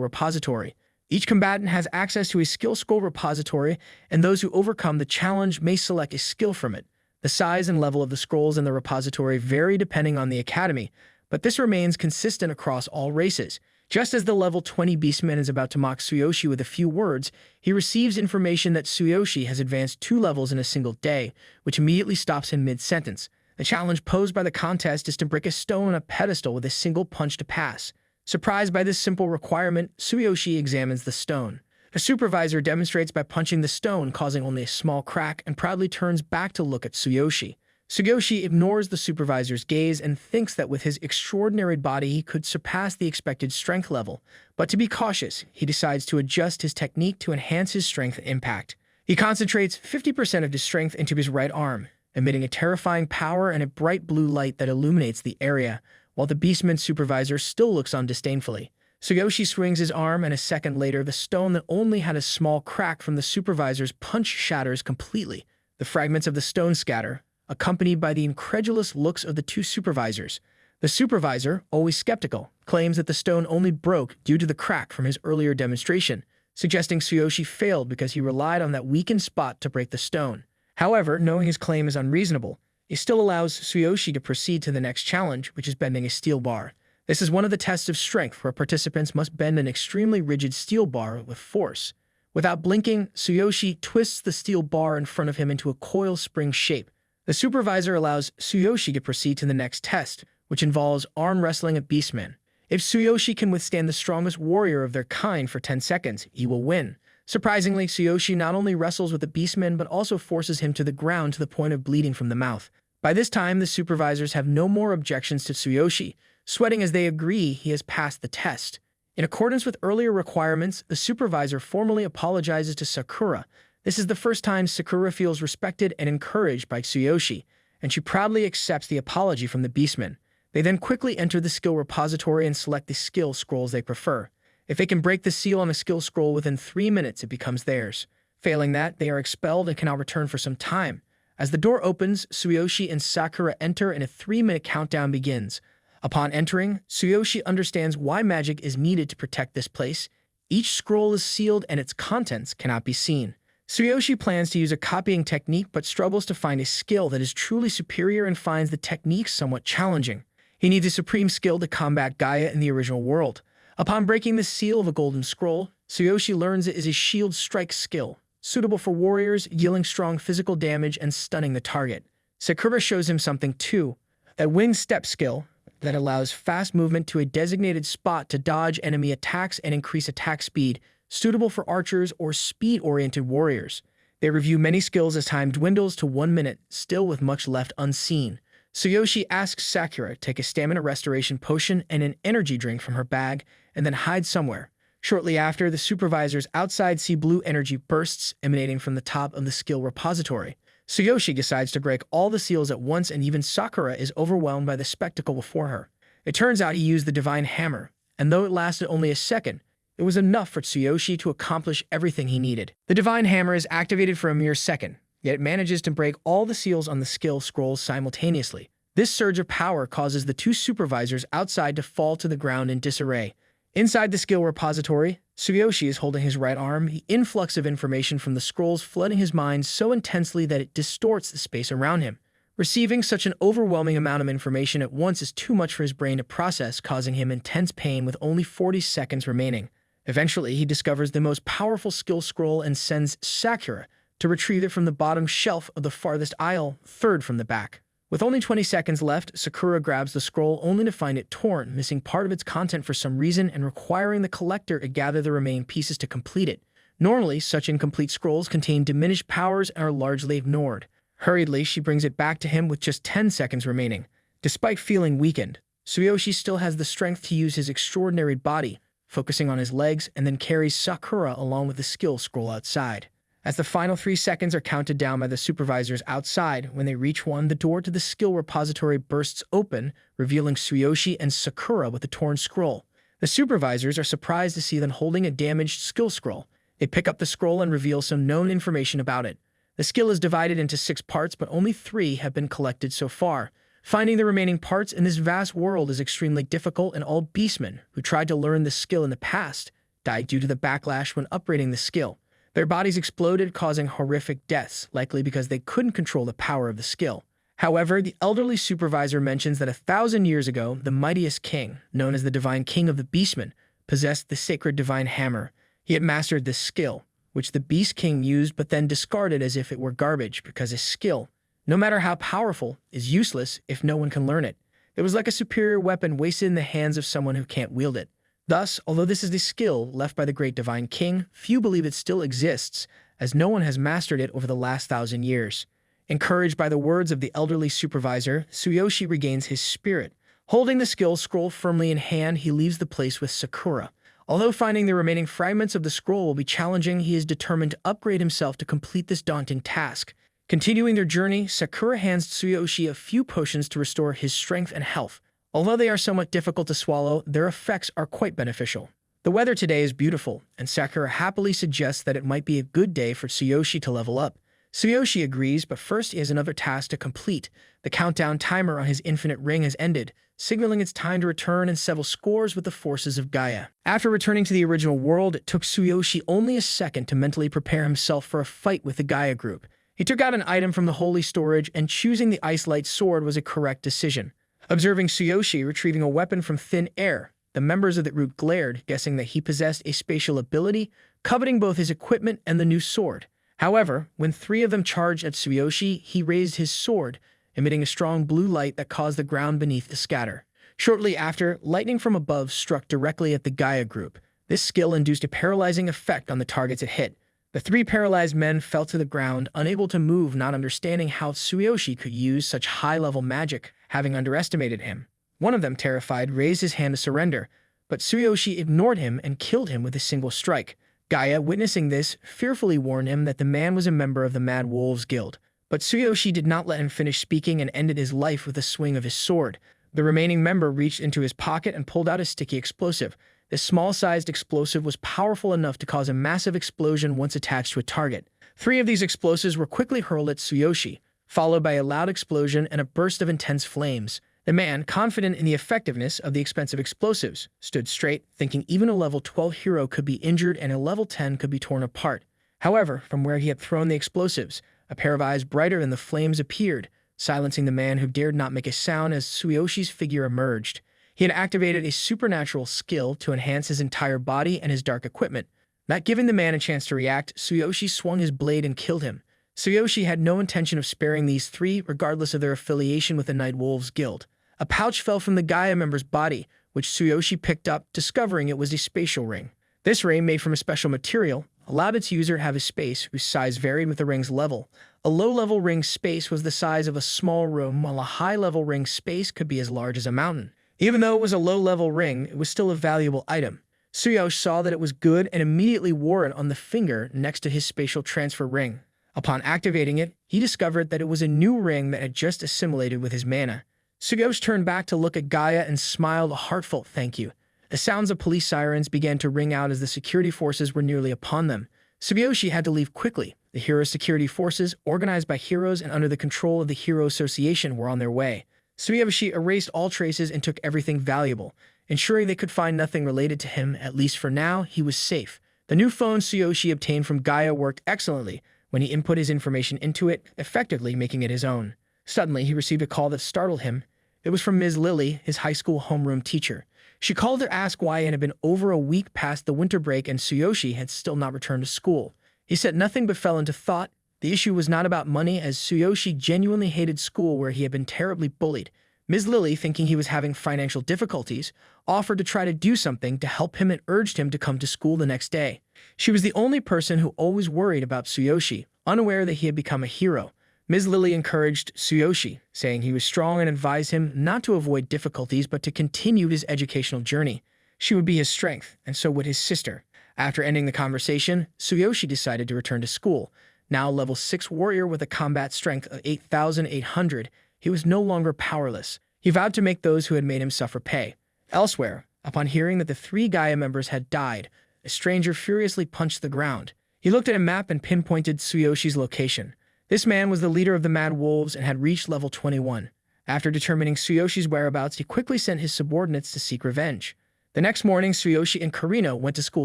repository. Each combatant has access to a skill scroll repository, and those who overcome the challenge may select a skill from it. The size and level of the scrolls in the repository vary depending on the academy, but this remains consistent across all races. Just as the level 20 beastman is about to mock Tsuyoshi with a few words, he receives information that Tsuyoshi has advanced 2 levels in a single day, which immediately stops him mid-sentence. The challenge posed by the contest is to break a stone on a pedestal with a single punch to pass. Surprised by this simple requirement, Tsuyoshi examines the stone. The supervisor demonstrates by punching the stone, causing only a small crack, and proudly turns back to look at Tsuyoshi. Tsuyoshi ignores the supervisor's gaze and thinks that with his extraordinary body he could surpass the expected strength level. But to be cautious, he decides to adjust his technique to enhance his strength and impact. He concentrates 50% of his strength into his right arm, emitting a terrifying power and a bright blue light that illuminates the area, while the beastman supervisor still looks on disdainfully. Tsuyoshi swings his arm, and a second later, the stone that only had a small crack from the supervisor's punch shatters completely. The fragments of the stone scatter, accompanied by the incredulous looks of the 2 supervisors. The supervisor, always skeptical, claims that the stone only broke due to the crack from his earlier demonstration, suggesting Tsuyoshi failed because he relied on that weakened spot to break the stone. However, knowing his claim is unreasonable, he still allows Tsuyoshi to proceed to the next challenge, which is bending a steel bar. This is one of the tests of strength where participants must bend an extremely rigid steel bar with force. Without blinking, Tsuyoshi twists the steel bar in front of him into a coil spring shape. The supervisor allows Tsuyoshi to proceed to the next test, which involves arm wrestling a beastman. If Tsuyoshi can withstand the strongest warrior of their kind for 10 seconds, he will win. Surprisingly, Tsuyoshi not only wrestles with the beastman but also forces him to the ground to the point of bleeding from the mouth. By this time, the supervisors have no more objections to Tsuyoshi, sweating as they agree he has passed the test. In accordance with earlier requirements, the supervisor formally apologizes to Sakura. This is the first time Sakura feels respected and encouraged by Tsuyoshi, and she proudly accepts the apology from the beastman. They then quickly enter the skill repository and select the skill scrolls they prefer. If they can break the seal on a skill scroll within 3 minutes, it becomes theirs. Failing that, they are expelled and cannot return for some time. As the door opens, Tsuyoshi and Sakura enter and a 3-minute countdown begins. Upon entering, Tsuyoshi understands why magic is needed to protect this place. Each scroll is sealed and its contents cannot be seen. Tsuyoshi plans to use a copying technique but struggles to find a skill that is truly superior and finds the technique somewhat challenging. He needs a supreme skill to combat Gaia in the original world. Upon breaking the seal of a golden scroll, Tsuyoshi learns it is a shield strike skill, suitable for warriors, dealing strong physical damage and stunning the target. Sakura shows him something too, that wing step skill that allows fast movement to a designated spot to dodge enemy attacks and increase attack speed, suitable for archers or speed-oriented warriors. They review many skills as time dwindles to 1 minute, still with much left unseen. Tsuyoshi asks Sakura to take a stamina restoration potion and an energy drink from her bag, and then hide somewhere. Shortly after, the supervisors outside see blue energy bursts emanating from the top of the skill repository. Tsuyoshi decides to break all the seals at once, and even Sakura is overwhelmed by the spectacle before her. It turns out he used the divine hammer, and though it lasted only a second, it was enough for Tsuyoshi to accomplish everything he needed. The divine hammer is activated for a mere second, yet it manages to break all the seals on the skill scrolls simultaneously. This surge of power causes the 2 supervisors outside to fall to the ground in disarray. Inside the skill repository, Tsuyoshi is holding his right arm, the influx of information from the scrolls flooding his mind so intensely that it distorts the space around him. Receiving such an overwhelming amount of information at once is too much for his brain to process, causing him intense pain with only 40 seconds remaining. Eventually, he discovers the most powerful skill scroll and sends Sakura to retrieve it from the bottom shelf of the farthest aisle, third from the back. With only 20 seconds left, Sakura grabs the scroll only to find it torn, missing part of its content for some reason and requiring the collector to gather the remaining pieces to complete it. Normally, such incomplete scrolls contain diminished powers and are largely ignored. Hurriedly, she brings it back to him with just 10 seconds remaining. Despite feeling weakened, Tsuyoshi still has the strength to use his extraordinary body, focusing on his legs, and then carries Sakura along with the skill scroll outside. As the final 3 seconds are counted down by the supervisors outside, when they reach one, the door to the skill repository bursts open, revealing Tsuyoshi and Sakura with the torn scroll. The supervisors are surprised to see them holding a damaged skill scroll. They pick up the scroll and reveal some known information about it. The skill is divided into 6 parts, but only 3 have been collected so far. Finding the remaining parts in this vast world is extremely difficult, and all beastmen who tried to learn this skill in the past died due to the backlash when upgrading the skill. Their bodies exploded, causing horrific deaths, likely because they couldn't control the power of the skill. However, the elderly supervisor mentions that 1,000 years ago, the mightiest king, known as the Divine King of the Beastmen, possessed the sacred divine hammer. He had mastered this skill, which the Beast King used but then discarded as if it were garbage, because his skill, no matter how powerful, is useless if no one can learn it. It was like a superior weapon wasted in the hands of someone who can't wield it. Thus, although this is the skill left by the great Divine King, few believe it still exists, as no one has mastered it over the last 1,000 years. Encouraged by the words of the elderly supervisor, Tsuyoshi regains his spirit. Holding the skill scroll firmly in hand, he leaves the place with Sakura. Although finding the remaining fragments of the scroll will be challenging, he is determined to upgrade himself to complete this daunting task. Continuing their journey, Sakura hands Tsuyoshi a few potions to restore his strength and health. Although they are somewhat difficult to swallow, their effects are quite beneficial. The weather today is beautiful, and Sakura happily suggests that it might be a good day for Tsuyoshi to level up. Tsuyoshi agrees, but first he has another task to complete. The countdown timer on his infinite ring has ended, signaling it's time to return and settle scores with the forces of Gaia. After returning to the original world, it took Tsuyoshi only a second to mentally prepare himself for a fight with the Gaia group. He took out an item from the holy storage, and choosing the Ice Light Sword was a correct decision. Observing Tsuyoshi retrieving a weapon from thin air, the members of the group glared, guessing that he possessed a spatial ability, coveting both his equipment and the new sword. However, when 3 of them charged at Tsuyoshi, he raised his sword, emitting a strong blue light that caused the ground beneath to scatter. Shortly after, lightning from above struck directly at the Gaia group. This skill induced a paralyzing effect on the targets it hit. The 3 paralyzed men fell to the ground, unable to move, not understanding how Tsuyoshi could use such high-level magic, having underestimated him. One of them, terrified, raised his hand to surrender, but Tsuyoshi ignored him and killed him with a single strike. Gaia, witnessing this, fearfully warned him that the man was a member of the Mad Wolves Guild. But Tsuyoshi did not let him finish speaking and ended his life with a swing of his sword. The remaining member reached into his pocket and pulled out a sticky explosive. This small-sized explosive was powerful enough to cause a massive explosion once attached to a target. 3 of these explosives were quickly hurled at Tsuyoshi, followed by a loud explosion and a burst of intense flames. The man, confident in the effectiveness of the expensive explosives, stood straight, thinking even a level 12 hero could be injured and a level 10 could be torn apart. However, from where he had thrown the explosives, a pair of eyes brighter than the flames appeared, silencing the man who dared not make a sound as Tsuyoshi's figure emerged. He had activated a supernatural skill to enhance his entire body and his dark equipment. Not giving the man a chance to react, Tsuyoshi swung his blade and killed him. Tsuyoshi had no intention of sparing these 3, regardless of their affiliation with the Night Wolves Guild. A pouch fell from the Gaia member's body, which Tsuyoshi picked up, discovering it was a spatial ring. This ring, made from a special material, allowed its user to have a space whose size varied with the ring's level. A low-level ring space was the size of a small room, while a high-level ring space could be as large as a mountain. Even though it was a low-level ring, it was still a valuable item. Tsuyoshi saw that it was good and immediately wore it on the finger next to his spatial transfer ring. Upon activating it, he discovered that it was a new ring that had just assimilated with his mana. Tsuyoshi turned back to look at Gaia and smiled a heartfelt thank you. The sounds of police sirens began to ring out as the security forces were nearly upon them. Tsuyoshi had to leave quickly. The hero security forces, organized by heroes and under the control of the Hero Association, were on their way. Tsuyoshi erased all traces and took everything valuable, ensuring they could find nothing related to him. At least for now, he was safe. The new phone Tsuyoshi obtained from Gaia worked excellently when he input his information into it, effectively making it his own. Suddenly, he received a call that startled him. It was from Ms. Lily, his high school homeroom teacher. She called to ask why it had been over a week past the winter break and Tsuyoshi had still not returned to school. He said nothing but fell into thought. The issue was not about money, as Tsuyoshi genuinely hated school where he had been terribly bullied. Ms. Lily, thinking he was having financial difficulties, offered to try to do something to help him and urged him to come to school the next day. She was the only person who always worried about Tsuyoshi, unaware that he had become a hero. Ms. Lily encouraged Tsuyoshi, saying he was strong and advised him not to avoid difficulties but to continue his educational journey. She would be his strength, and so would his sister. After ending the conversation, Tsuyoshi decided to return to school. Now level 6 warrior with a combat strength of 8,800, he was no longer powerless. He vowed to make those who had made him suffer pay. Elsewhere, Upon hearing that the 3 Gaia members had died, a stranger furiously punched the ground. He looked at a map and pinpointed Tsuyoshi's location. This man was the leader of the Mad Wolves and had reached level 21. After determining Tsuyoshi's whereabouts, he quickly sent his subordinates to seek revenge. The next morning, Tsuyoshi and Karina went to school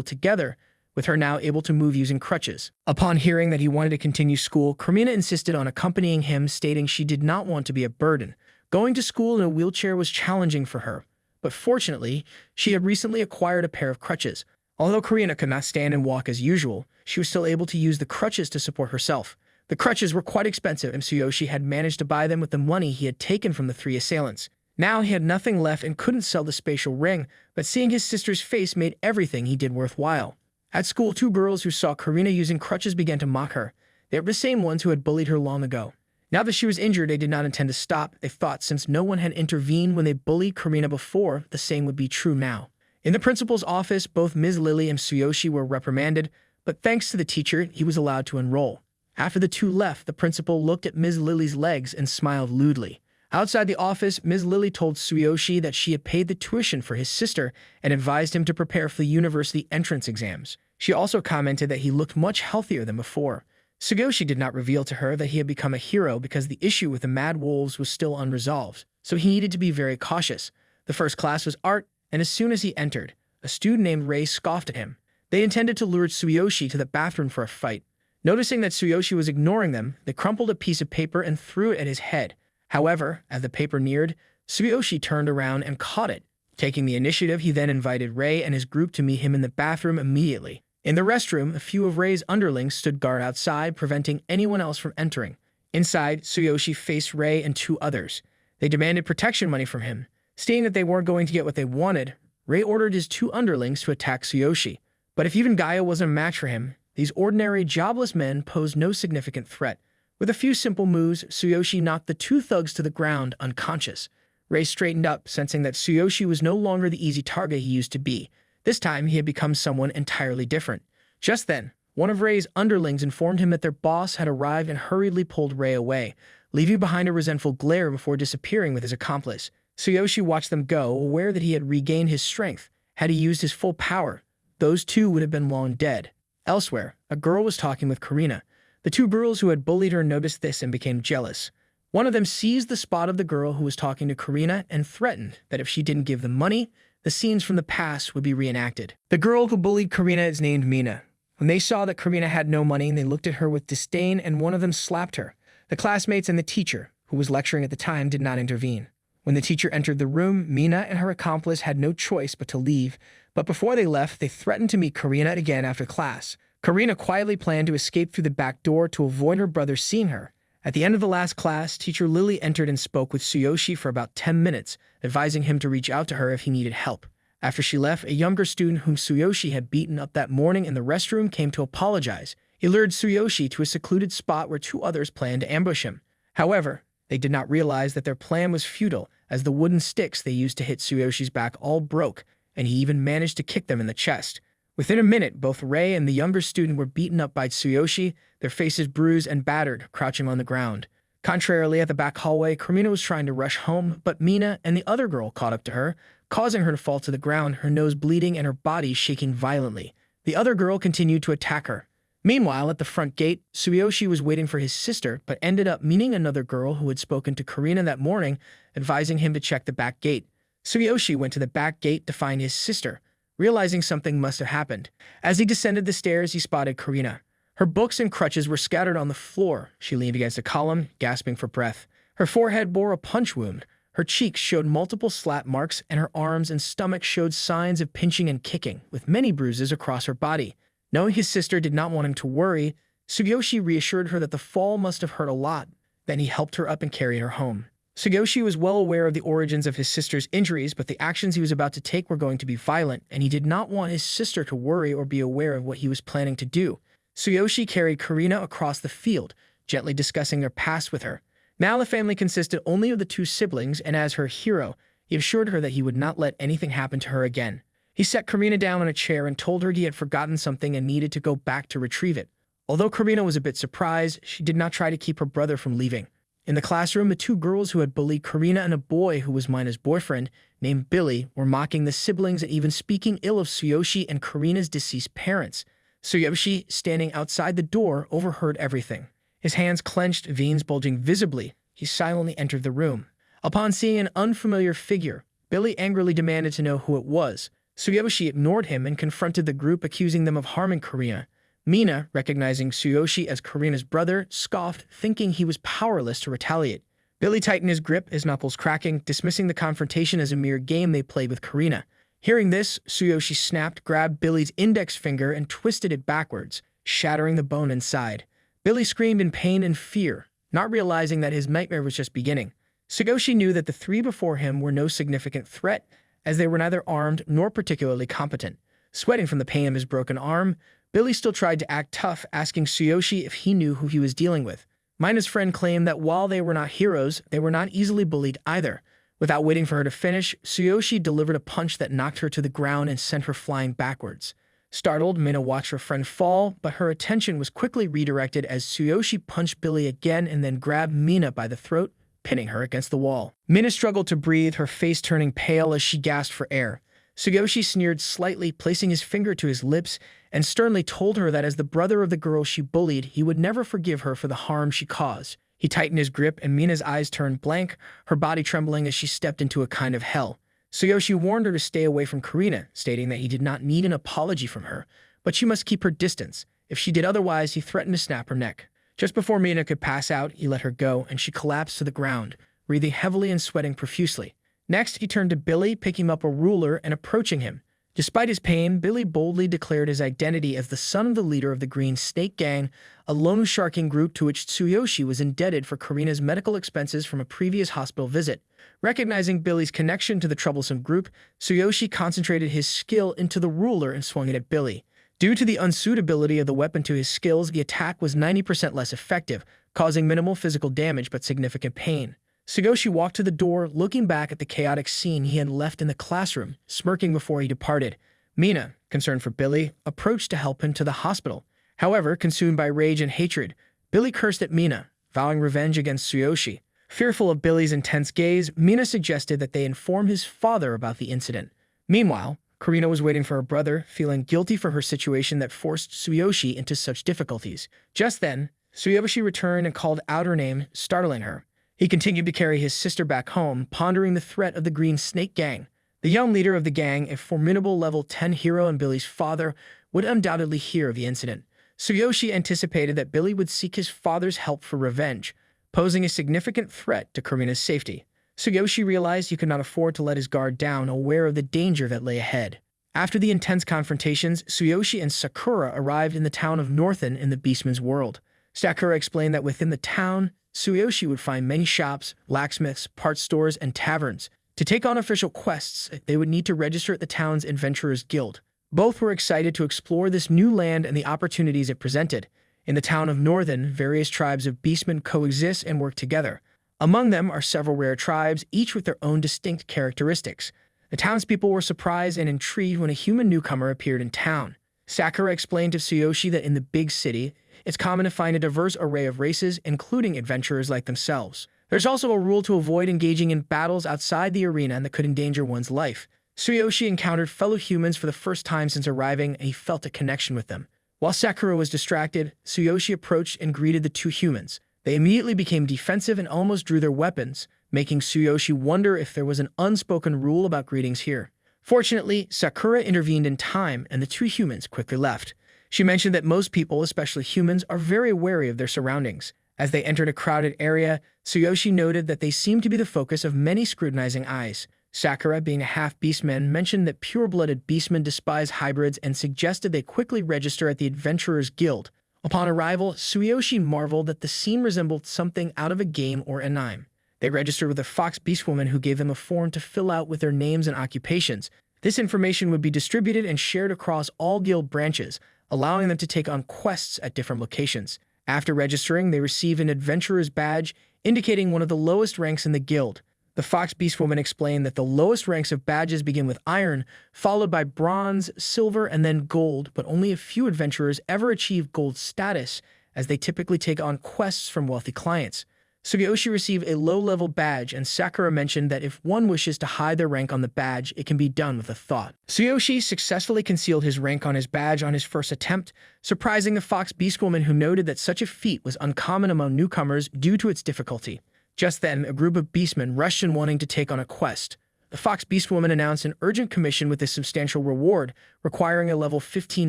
together, with her now able to move using crutches. Upon hearing that he wanted to continue school, Karina insisted on accompanying him, stating she did not want to be a burden. Going to school in a wheelchair was challenging for her, but fortunately, she had recently acquired a pair of crutches. Although Karina could not stand and walk as usual, she was still able to use the crutches to support herself. The crutches were quite expensive, and Tsuyoshi had managed to buy them with the money he had taken from the 3 assailants. Now he had nothing left and couldn't sell the spatial ring, but seeing his sister's face made everything he did worthwhile. At school, 2 girls who saw Karina using crutches began to mock her. They were the same ones who had bullied her long ago. Now that she was injured, they did not intend to stop. They thought since no one had intervened when they bullied Karina before, the same would be true now. In the principal's office, both Ms. Lily and Tsuyoshi were reprimanded, but thanks to the teacher, he was allowed to enroll. After the 2 left, the principal looked at Ms. Lily's legs and smiled lewdly. Outside the office, Ms. Lily told Tsuyoshi that she had paid the tuition for his sister and advised him to prepare for the university entrance exams. She also commented that he looked much healthier than before. Tsuyoshi did not reveal to her that he had become a hero because the issue with the Mad Wolves was still unresolved, so he needed to be very cautious. The first class was art, and as soon as he entered, a student named Rei scoffed at him. They intended to lure Tsuyoshi to the bathroom for a fight. Noticing that Tsuyoshi was ignoring them, they crumpled a piece of paper and threw it at his head. However, as the paper neared, Tsuyoshi turned around and caught it. Taking the initiative, he then invited Rei and his group to meet him in the bathroom immediately. In the restroom, a few of Rei's underlings stood guard outside, preventing anyone else from entering. Inside, Tsuyoshi faced Rei and 2 others. They demanded protection money from him. Stating that they weren't going to get what they wanted, Rei ordered his 2 underlings to attack Tsuyoshi. But if even Gaia wasn't a match for him, these ordinary, jobless men posed no significant threat. With a few simple moves, Tsuyoshi knocked the 2 thugs to the ground, unconscious. Rei straightened up, sensing that Tsuyoshi was no longer the easy target he used to be. This time, he had become someone entirely different. Just then, one of Rei's underlings informed him that their boss had arrived and hurriedly pulled Rei away, leaving behind a resentful glare before disappearing with his accomplice. Tsuyoshi watched them go, aware that he had regained his strength. Had he used his full power, those 2 would have been long dead. Elsewhere, a girl was talking with Karina. The 2 girls who had bullied her noticed this and became jealous. One of them seized the spot of the girl who was talking to Karina and threatened that if she didn't give them money, the scenes from the past would be reenacted. The girl who bullied Karina is named Mina. When they saw that Karina had no money, they looked at her with disdain and one of them slapped her. The classmates and the teacher, who was lecturing at the time, did not intervene. When the teacher entered the room, Mina and her accomplice had no choice but to leave, but before they left, they threatened to meet Karina again after class. Karina quietly planned to escape through the back door to avoid her brother seeing her. At the end of the last class, teacher Lily entered and spoke with Tsuyoshi for about 10 minutes, advising him to reach out to her if he needed help. After she left, a younger student whom Tsuyoshi had beaten up that morning in the restroom came to apologize. He lured Tsuyoshi to a secluded spot where 2 others planned to ambush him. However, they did not realize that their plan was futile, as the wooden sticks they used to hit Tsuyoshi's back all broke, and he even managed to kick them in the chest. Within a minute, both Rei and the younger student were beaten up by Tsuyoshi, their faces bruised and battered, crouching on the ground. Contrarily, at the back hallway, Karina was trying to rush home, but Mina and the other girl caught up to her, causing her to fall to the ground, her nose bleeding and her body shaking violently. The other girl continued to attack her. Meanwhile, at the front gate, Tsuyoshi was waiting for his sister, but ended up meeting another girl who had spoken to Karina that morning, advising him to check the back gate. Tsuyoshi went to the back gate to find his sister, realizing something must have happened. As he descended the stairs, he spotted Karina. Her books and crutches were scattered on the floor. She leaned against a column, gasping for breath. Her forehead bore a punch wound. Her cheeks showed multiple slap marks, and her arms and stomach showed signs of pinching and kicking, with many bruises across her body. Knowing his sister did not want him to worry, Tsuyoshi reassured her that the fall must have hurt a lot. Then he helped her up and carried her home. Tsuyoshi was well aware of the origins of his sister's injuries, but the actions he was about to take were going to be violent, and he did not want his sister to worry or be aware of what he was planning to do. Tsuyoshi carried Karina across the field, gently discussing their past with her. Now the family consisted only of the 2 siblings, and as her hero, he assured her that he would not let anything happen to her again. He set Karina down on a chair and told her he had forgotten something and needed to go back to retrieve it. Although Karina was a bit surprised, she did not try to keep her brother from leaving. In the classroom, the 2 girls who had bullied Karina and a boy who was Mina's boyfriend named Billy, were mocking the siblings and even speaking ill of Tsuyoshi and Karina's deceased parents. Tsuyoshi, standing outside the door, overheard everything. His hands clenched, veins bulging visibly. He silently entered the room. Upon seeing an unfamiliar figure, Billy angrily demanded to know who it was. Tsuyoshi ignored him and confronted the group, accusing them of harming Karina. Mina, recognizing Tsuyoshi as Karina's brother, scoffed, thinking he was powerless to retaliate. Billy tightened his grip, his knuckles cracking, dismissing the confrontation as a mere game they played with Karina. Hearing this, Tsuyoshi snapped, grabbed Billy's index finger, and twisted it backwards, shattering the bone inside. Billy screamed in pain and fear, not realizing that his nightmare was just beginning. Tsuyoshi knew that the three before him were no significant threat, as they were neither armed nor particularly competent. Sweating from the pain of his broken arm, Billy still tried to act tough, asking Tsuyoshi if he knew who he was dealing with. Mina's friend claimed that while they were not heroes, they were not easily bullied either. Without waiting for her to finish, Tsuyoshi delivered a punch that knocked her to the ground and sent her flying backwards. Startled, Mina watched her friend fall, but her attention was quickly redirected as Tsuyoshi punched Billy again and then grabbed Mina by the throat, pinning her against the wall. Mina struggled to breathe, her face turning pale as she gasped for air. Tsuyoshi sneered slightly, placing his finger to his lips, and sternly told her that as the brother of the girl she bullied, he would never forgive her for the harm she caused. He tightened his grip, and Mina's eyes turned blank, her body trembling as she stepped into a kind of hell. Tsuyoshi warned her to stay away from Karina, stating that he did not need an apology from her, but she must keep her distance. If she did otherwise, he threatened to snap her neck. Just before Mina could pass out, he let her go, and she collapsed to the ground, breathing heavily and sweating profusely. Next, he turned to Billy, picking up a ruler and approaching him. Despite his pain, Billy boldly declared his identity as the son of the leader of the Green Snake Gang, a loan-sharking group to which Tsuyoshi was indebted for Karina's medical expenses from a previous hospital visit. Recognizing Billy's connection to the troublesome group, Tsuyoshi concentrated his skill into the ruler and swung it at Billy. Due to the unsuitability of the weapon to his skills, the attack was 90% less effective, causing minimal physical damage but significant pain. Tsuyoshi walked to the door, looking back at the chaotic scene he had left in the classroom, smirking before he departed. Mina, concerned for Billy, approached to help him to the hospital. However, consumed by rage and hatred, Billy cursed at Mina, vowing revenge against Tsuyoshi. Fearful of Billy's intense gaze, Mina suggested that they inform his father about the incident. Meanwhile, Karina was waiting for her brother, feeling guilty for her situation that forced Tsuyoshi into such difficulties. Just then, Tsuyoshi returned and called out her name, startling her. He continued to carry his sister back home, pondering the threat of the Green Snake Gang. The young leader of the gang, a formidable level 10 hero and Billy's father, would undoubtedly hear of the incident. Tsuyoshi anticipated that Billy would seek his father's help for revenge, posing a significant threat to Karina's safety. Tsuyoshi realized he could not afford to let his guard down, aware of the danger that lay ahead. After the intense confrontations, Tsuyoshi and Sakura arrived in the town of Northern in the Beastmen's world. Sakura explained that within the town, Tsuyoshi would find many shops, blacksmiths, parts stores, and taverns. To take on official quests, they would need to register at the town's Adventurers Guild. Both were excited to explore this new land and the opportunities it presented. In the town of Northern, various tribes of beastmen coexist and work together. Among them are several rare tribes, each with their own distinct characteristics. The townspeople were surprised and intrigued when a human newcomer appeared in town. Sakura explained to Tsuyoshi that in the big city, it's common to find a diverse array of races, including adventurers like themselves. There's also a rule to avoid engaging in battles outside the arena that could endanger one's life. Tsuyoshi encountered fellow humans for the first time since arriving, and he felt a connection with them. While Sakura was distracted, Tsuyoshi approached and greeted the two humans. They immediately became defensive and almost drew their weapons, making Tsuyoshi wonder if there was an unspoken rule about greetings here. Fortunately, Sakura intervened in time, and the two humans quickly left. She mentioned that most people, especially humans, are very wary of their surroundings. As they entered a crowded area, Tsuyoshi noted that they seemed to be the focus of many scrutinizing eyes. Sakura, being a half-beastman, mentioned that pure-blooded beastmen despise hybrids and suggested they quickly register at the Adventurers Guild. Upon arrival, Tsuyoshi marveled that the scene resembled something out of a game or anime. They registered with a fox beastwoman who gave them a form to fill out with their names and occupations. This information would be distributed and shared across all guild branches, allowing them to take on quests at different locations. After registering, they received an adventurer's badge, indicating one of the lowest ranks in the guild. The Fox Beastwoman explained that the lowest ranks of badges begin with iron, followed by bronze, silver, and then gold, but only a few adventurers ever achieve gold status, as they typically take on quests from wealthy clients. Sugiyoshi received a low-level badge, and Sakura mentioned that if one wishes to hide their rank on the badge, it can be done with a thought. Sugiyoshi successfully concealed his rank on his badge on his first attempt, surprising the Fox Beastwoman, who noted that such a feat was uncommon among newcomers due to its difficulty. Just then, a group of beastmen rushed in wanting to take on a quest. The Fox Beastwoman announced an urgent commission with a substantial reward, requiring a level 15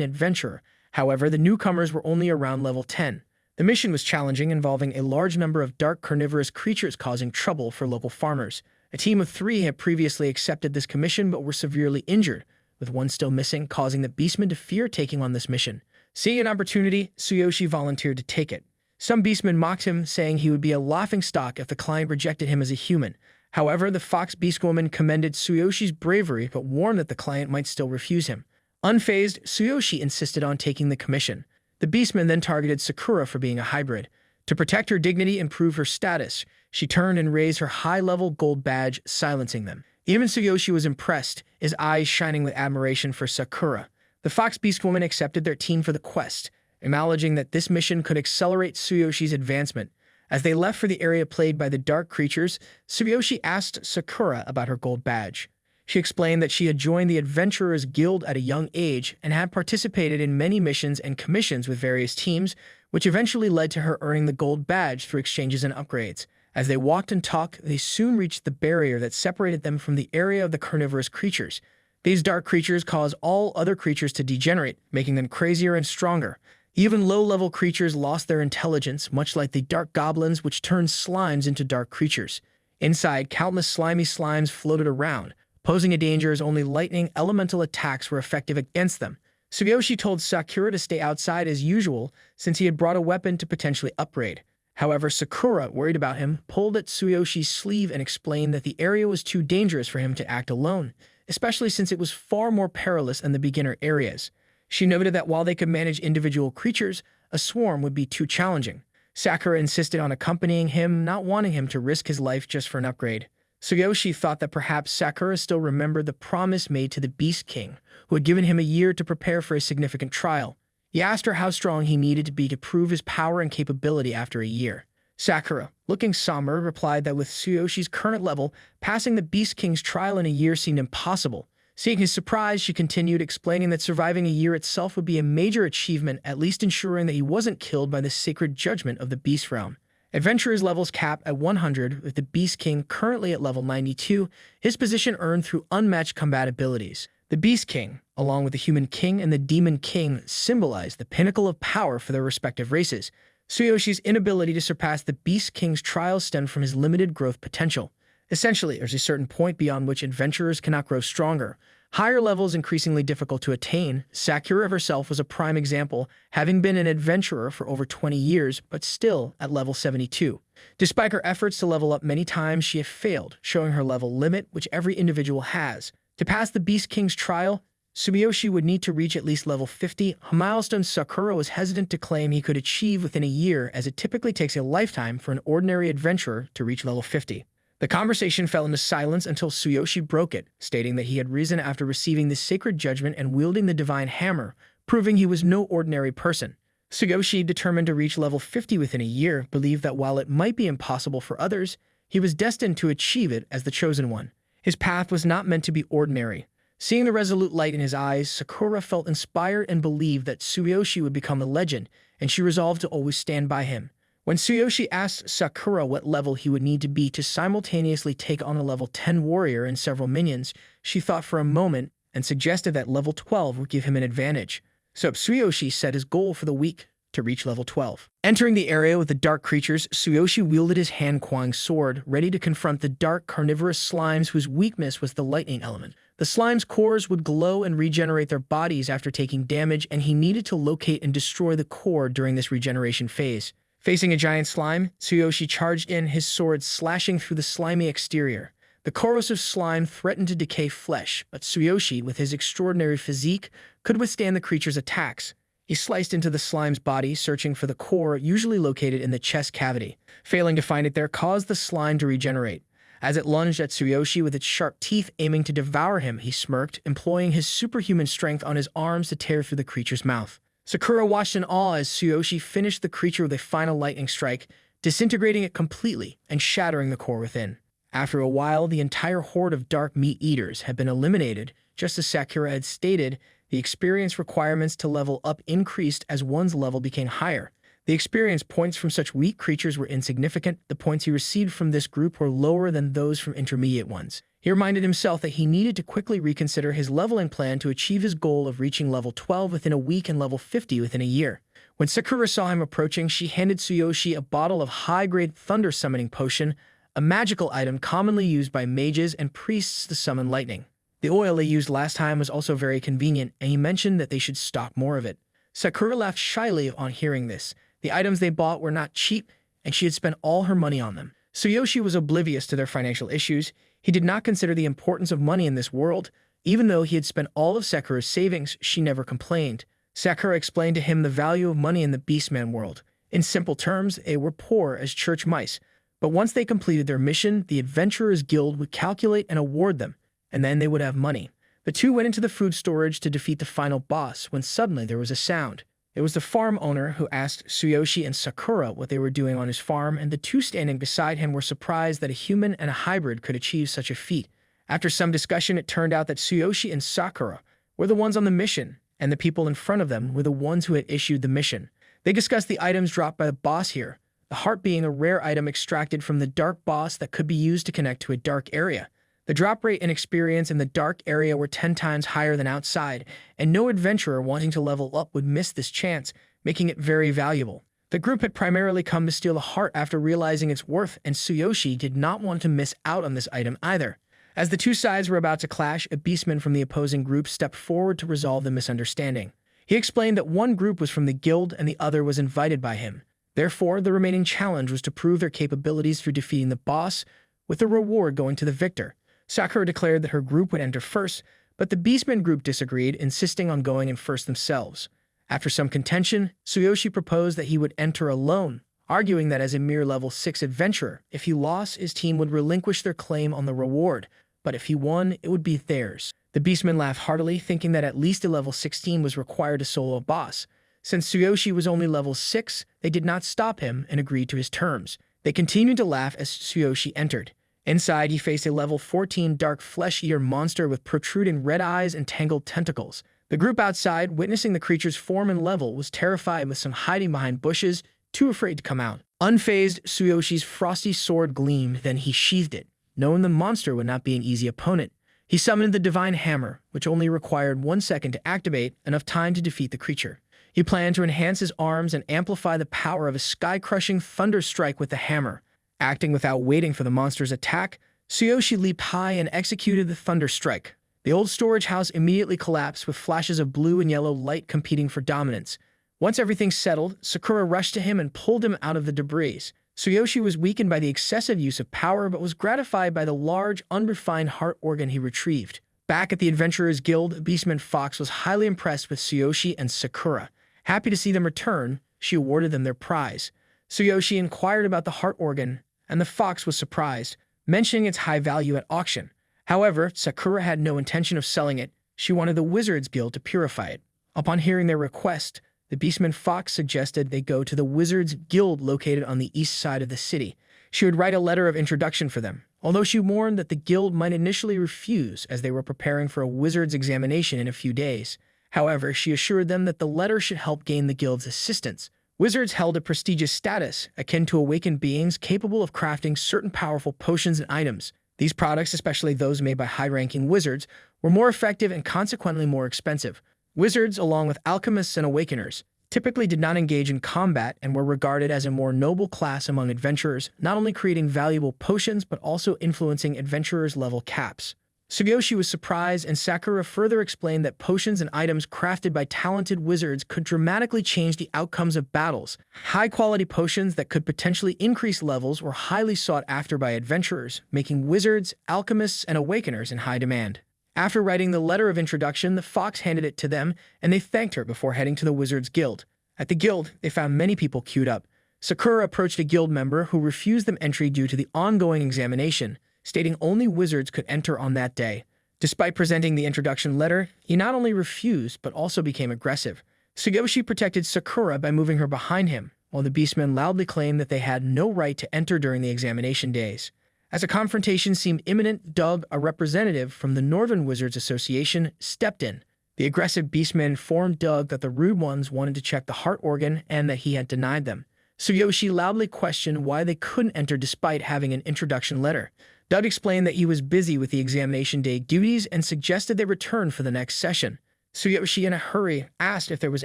adventurer. However, the newcomers were only around level 10. The mission was challenging, involving a large number of dark carnivorous creatures causing trouble for local farmers. A team of 3 had previously accepted this commission but were severely injured, with one still missing, causing the beastmen to fear taking on this mission. Seeing an opportunity, Sugiyoshi volunteered to take it. Some beastmen mocked him, saying he would be a laughingstock if the client rejected him as a human. However, the Fox Beastwoman commended Sugiyoshi's bravery but warned that the client might still refuse him. Unfazed, Sugiyoshi insisted on taking the commission. The beastman then targeted Sakura for being a hybrid. To protect her dignity and prove her status, she turned and raised her high-level gold badge, silencing them. Even Sugiyoshi was impressed, his eyes shining with admiration for Sakura. The Fox Beastwoman accepted their team for the quest, acknowledging that this mission could accelerate Sugiyoshi's advancement. As they left for the area plagued by the dark creatures, Sugiyoshi asked Sakura about her gold badge. She explained that she had joined the Adventurers Guild at a young age and had participated in many missions and commissions with various teams, which eventually led to her earning the gold badge through exchanges and upgrades. As they walked and talked, they soon reached the barrier that separated them from the area of the carnivorous creatures. These dark creatures cause all other creatures to degenerate, making them crazier and stronger. Even low-level creatures lost their intelligence, much like the dark goblins, which turned slimes into dark creatures. Inside, countless slimy slimes floated around, posing a danger as only lightning elemental attacks were effective against them. Sugiyoshi told Sakura to stay outside as usual, since he had brought a weapon to potentially upgrade. However, Sakura, worried about him, pulled at Sugiyoshi's sleeve and explained that the area was too dangerous for him to act alone, especially since it was far more perilous than the beginner areas. She noted that while they could manage individual creatures, a swarm would be too challenging. Sakura insisted on accompanying him, not wanting him to risk his life just for an upgrade. Sugiyoshi thought that perhaps Sakura still remembered the promise made to the Beast King, who had given him a year to prepare for a significant trial. He asked her how strong he needed to be to prove his power and capability after a year. Sakura, looking somber, replied that with Sugiyoshi's current level, passing the Beast King's trial in a year seemed impossible. Seeing his surprise, she continued, explaining that surviving a year itself would be a major achievement, at least ensuring that he wasn't killed by the sacred judgment of the Beast Realm. Adventurer's levels cap at 100, with the Beast King currently at level 92, his position earned through unmatched combat abilities. The Beast King, along with the Human King and the Demon King, symbolize the pinnacle of power for their respective races. Sugiyoshi's inability to surpass the Beast King's trial stemmed from his limited growth potential. Essentially, there's a certain point beyond which adventurers cannot grow stronger. Higher levels increasingly difficult to attain. Sakura herself was a prime example, having been an adventurer for over 20 years, but still at level 72. Despite her efforts to level up many times, she had failed, showing her level limit, which every individual has. To pass the Beast King's trial, Sugiyoshi would need to reach at least level 50, a milestone Sakura was hesitant to claim he could achieve within a year, as it typically takes a lifetime for an ordinary adventurer to reach level 50. The conversation fell into silence until Sugiyoshi broke it, stating that he had risen after receiving the sacred judgment and wielding the divine hammer, proving he was no ordinary person. Sugiyoshi, determined to reach level 50 within a year, believed that while it might be impossible for others, he was destined to achieve it as the chosen one. His path was not meant to be ordinary. Seeing the resolute light in his eyes, Sakura felt inspired and believed that Sugiyoshi would become a legend, and she resolved to always stand by him. When Sugiyoshi asked Sakura what level he would need to be to simultaneously take on a level 10 warrior and several minions, she thought for a moment and suggested that level 12 would give him an advantage. So Sugiyoshi set his goal for the week to reach level 12. Entering the area with the dark creatures, Sugiyoshi wielded his hand-quang sword, ready to confront the dark carnivorous slimes whose weakness was the lightning element. The slime's cores would glow and regenerate their bodies after taking damage, and he needed to locate and destroy the core during this regeneration phase. Facing a giant slime, Sugiyoshi charged in, his sword slashing through the slimy exterior. The corrosive slime threatened to decay flesh, but Sugiyoshi, with his extraordinary physique, could withstand the creature's attacks. He sliced into the slime's body, searching for the core, usually located in the chest cavity. Failing to find it there caused the slime to regenerate. As it lunged at Sugiyoshi with its sharp teeth aiming to devour him, he smirked, employing his superhuman strength on his arms to tear through the creature's mouth. Sakura watched in awe as Sugiyoshi finished the creature with a final lightning strike, disintegrating it completely and shattering the core within. After a while, the entire horde of dark meat eaters had been eliminated. Just as Sakura had stated, the experience requirements to level up increased as one's level became higher. The experience points from such weak creatures were insignificant. The points he received from this group were lower than those from intermediate ones. He reminded himself that he needed to quickly reconsider his leveling plan to achieve his goal of reaching level 12 within a week and level 50 within a year. When Sakura saw him approaching, she handed Tsuyoshi a bottle of high-grade thunder summoning potion, a magical item commonly used by mages and priests to summon lightning. The oil they used last time was also very convenient, and he mentioned that they should stock more of it. Sakura laughed shyly on hearing this. The items they bought were not cheap, and she had spent all her money on them. Tsuyoshi was oblivious to their financial issues. He did not consider the importance of money in this world. Even though he had spent all of Sakura's savings, she never complained. Sakura explained to him the value of money in the beastmen world. In simple terms, they were poor as church mice. But once they completed their mission, the Adventurers Guild would calculate and award them, and then they would have money. The two went into the food storage to defeat the final boss when suddenly there was a sound. It was the farm owner who asked Tsuyoshi and Sakura what they were doing on his farm, and the two standing beside him were surprised that a human and a hybrid could achieve such a feat. After some discussion, it turned out that Tsuyoshi and Sakura were the ones on the mission, and the people in front of them were the ones who had issued the mission. They discussed the items dropped by the boss here, the heart being a rare item extracted from the dark boss that could be used to connect to a dark area. The drop rate and experience in the dark area were 10 times higher than outside, and no adventurer wanting to level up would miss this chance, making it very valuable. The group had primarily come to steal the heart after realizing its worth, and Tsuyoshi did not want to miss out on this item either. As the two sides were about to clash, a beastman from the opposing group stepped forward to resolve the misunderstanding. He explained that one group was from the guild and the other was invited by him. Therefore, the remaining challenge was to prove their capabilities through defeating the boss, with the reward going to the victor. Sakura declared that her group would enter first, but the Beastmen group disagreed, insisting on going in first themselves. After some contention, Tsuyoshi proposed that he would enter alone, arguing that as a mere level 6 adventurer, if he lost, his team would relinquish their claim on the reward, but if he won, it would be theirs. The Beastmen laughed heartily, thinking that at least a level 16 was required to solo a boss. Since Tsuyoshi was only level 6, they did not stop him and agreed to his terms. They continued to laugh as Tsuyoshi entered. Inside, he faced a level 14 dark flesh-eater monster with protruding red eyes and tangled tentacles. The group outside, witnessing the creature's form and level, was terrified, with some hiding behind bushes, too afraid to come out. Unfazed, Tsuyoshi's frosty sword gleamed, then he sheathed it, knowing the monster would not be an easy opponent. He summoned the Divine Hammer, which only required 1 second to activate, enough time to defeat the creature. He planned to enhance his arms and amplify the power of a sky-crushing thunder strike with the hammer. Acting without waiting for the monster's attack, Tsuyoshi leaped high and executed the thunder strike. The old storage house immediately collapsed, with flashes of blue and yellow light competing for dominance. Once everything settled, Sakura rushed to him and pulled him out of the debris. Tsuyoshi was weakened by the excessive use of power, but was gratified by the large, unrefined heart organ he retrieved. Back at the Adventurers Guild, Beastman Fox was highly impressed with Tsuyoshi and Sakura. Happy to see them return, she awarded them their prize. Tsuyoshi inquired about the heart organ, and the fox was surprised, mentioning its high value at auction. However, Sakura had no intention of selling it. She wanted the Wizards Guild to purify it. Upon hearing their request, the Beastman Fox suggested they go to the Wizards Guild located on the east side of the city. She would write a letter of introduction for them, although she warned that the guild might initially refuse as they were preparing for a wizard's examination in a few days. However, she assured them that the letter should help gain the guild's assistance. Wizards held a prestigious status, akin to awakened beings capable of crafting certain powerful potions and items. These products, especially those made by high-ranking wizards, were more effective and consequently more expensive. Wizards, along with alchemists and awakeners, typically did not engage in combat and were regarded as a more noble class among adventurers, not only creating valuable potions but also influencing adventurers' level caps. Tsuyoshi was surprised, and Sakura further explained that potions and items crafted by talented wizards could dramatically change the outcomes of battles. High-quality potions that could potentially increase levels were highly sought after by adventurers, making wizards, alchemists, and awakeners in high demand. After writing the letter of introduction, the fox handed it to them, and they thanked her before heading to the Wizards Guild. At the guild, they found many people queued up. Sakura approached a guild member who refused them entry due to the ongoing examination, stating only wizards could enter on that day. Despite presenting the introduction letter, he not only refused but also became aggressive. Tsuyoshi protected Sakura by moving her behind him, while the beastmen loudly claimed that they had no right to enter during the examination days. As a confrontation seemed imminent, Doug, a representative from the Northern Wizards Association, stepped in. The aggressive beastmen informed Doug that the rude ones wanted to check the heart organ and that he had denied them. Tsuyoshi loudly questioned why they couldn't enter despite having an introduction letter. Doug explained that he was busy with the examination day duties and suggested they return for the next session. Tsuyoshi, in a hurry, asked if there was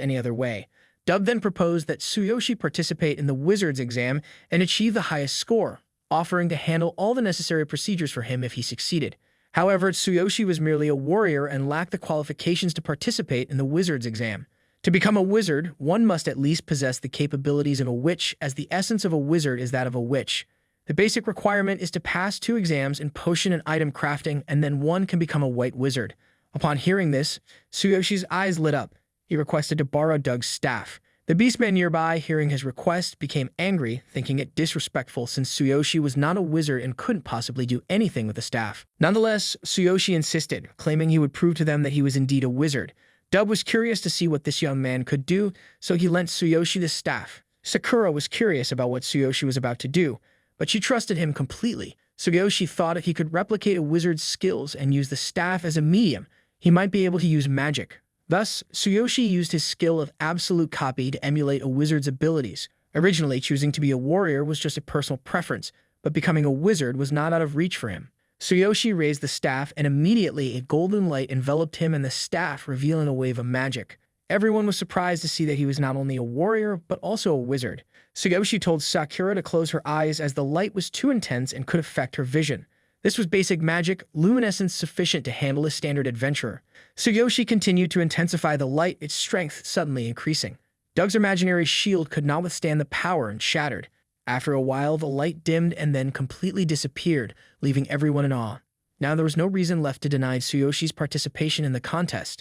any other way. Doug then proposed that Tsuyoshi participate in the wizard's exam and achieve the highest score, offering to handle all the necessary procedures for him if he succeeded. However, Tsuyoshi was merely a warrior and lacked the qualifications to participate in the wizard's exam. To become a wizard, one must at least possess the capabilities of a witch, as the essence of a wizard is that of a witch. The basic requirement is to pass 2 exams in potion and item crafting, and then one can become a white wizard. Upon hearing this, Tsuyoshi's eyes lit up. He requested to borrow Doug's staff. The beastman nearby, hearing his request, became angry, thinking it disrespectful since Tsuyoshi was not a wizard and couldn't possibly do anything with the staff. Nonetheless, Tsuyoshi insisted, claiming he would prove to them that he was indeed a wizard. Doug was curious to see what this young man could do, so he lent Tsuyoshi the staff. Sakura was curious about what Tsuyoshi was about to do, but she trusted him completely. Tsuyoshi thought if he could replicate a wizard's skills and use the staff as a medium, he might be able to use magic. Thus, Tsuyoshi used his skill of absolute copy to emulate a wizard's abilities. Originally, choosing to be a warrior was just a personal preference, but becoming a wizard was not out of reach for him. Tsuyoshi raised the staff, and immediately a golden light enveloped him and the staff, revealing a wave of magic. Everyone was surprised to see that he was not only a warrior, but also a wizard. Tsuyoshi told Sakura to close her eyes as the light was too intense and could affect her vision. This was basic magic, luminescence sufficient to handle a standard adventurer. Tsuyoshi continued to intensify the light, its strength suddenly increasing. Doug's imaginary shield could not withstand the power and shattered. After a while, the light dimmed and then completely disappeared, leaving everyone in awe. Now there was no reason left to deny Tsuyoshi's participation in the contest.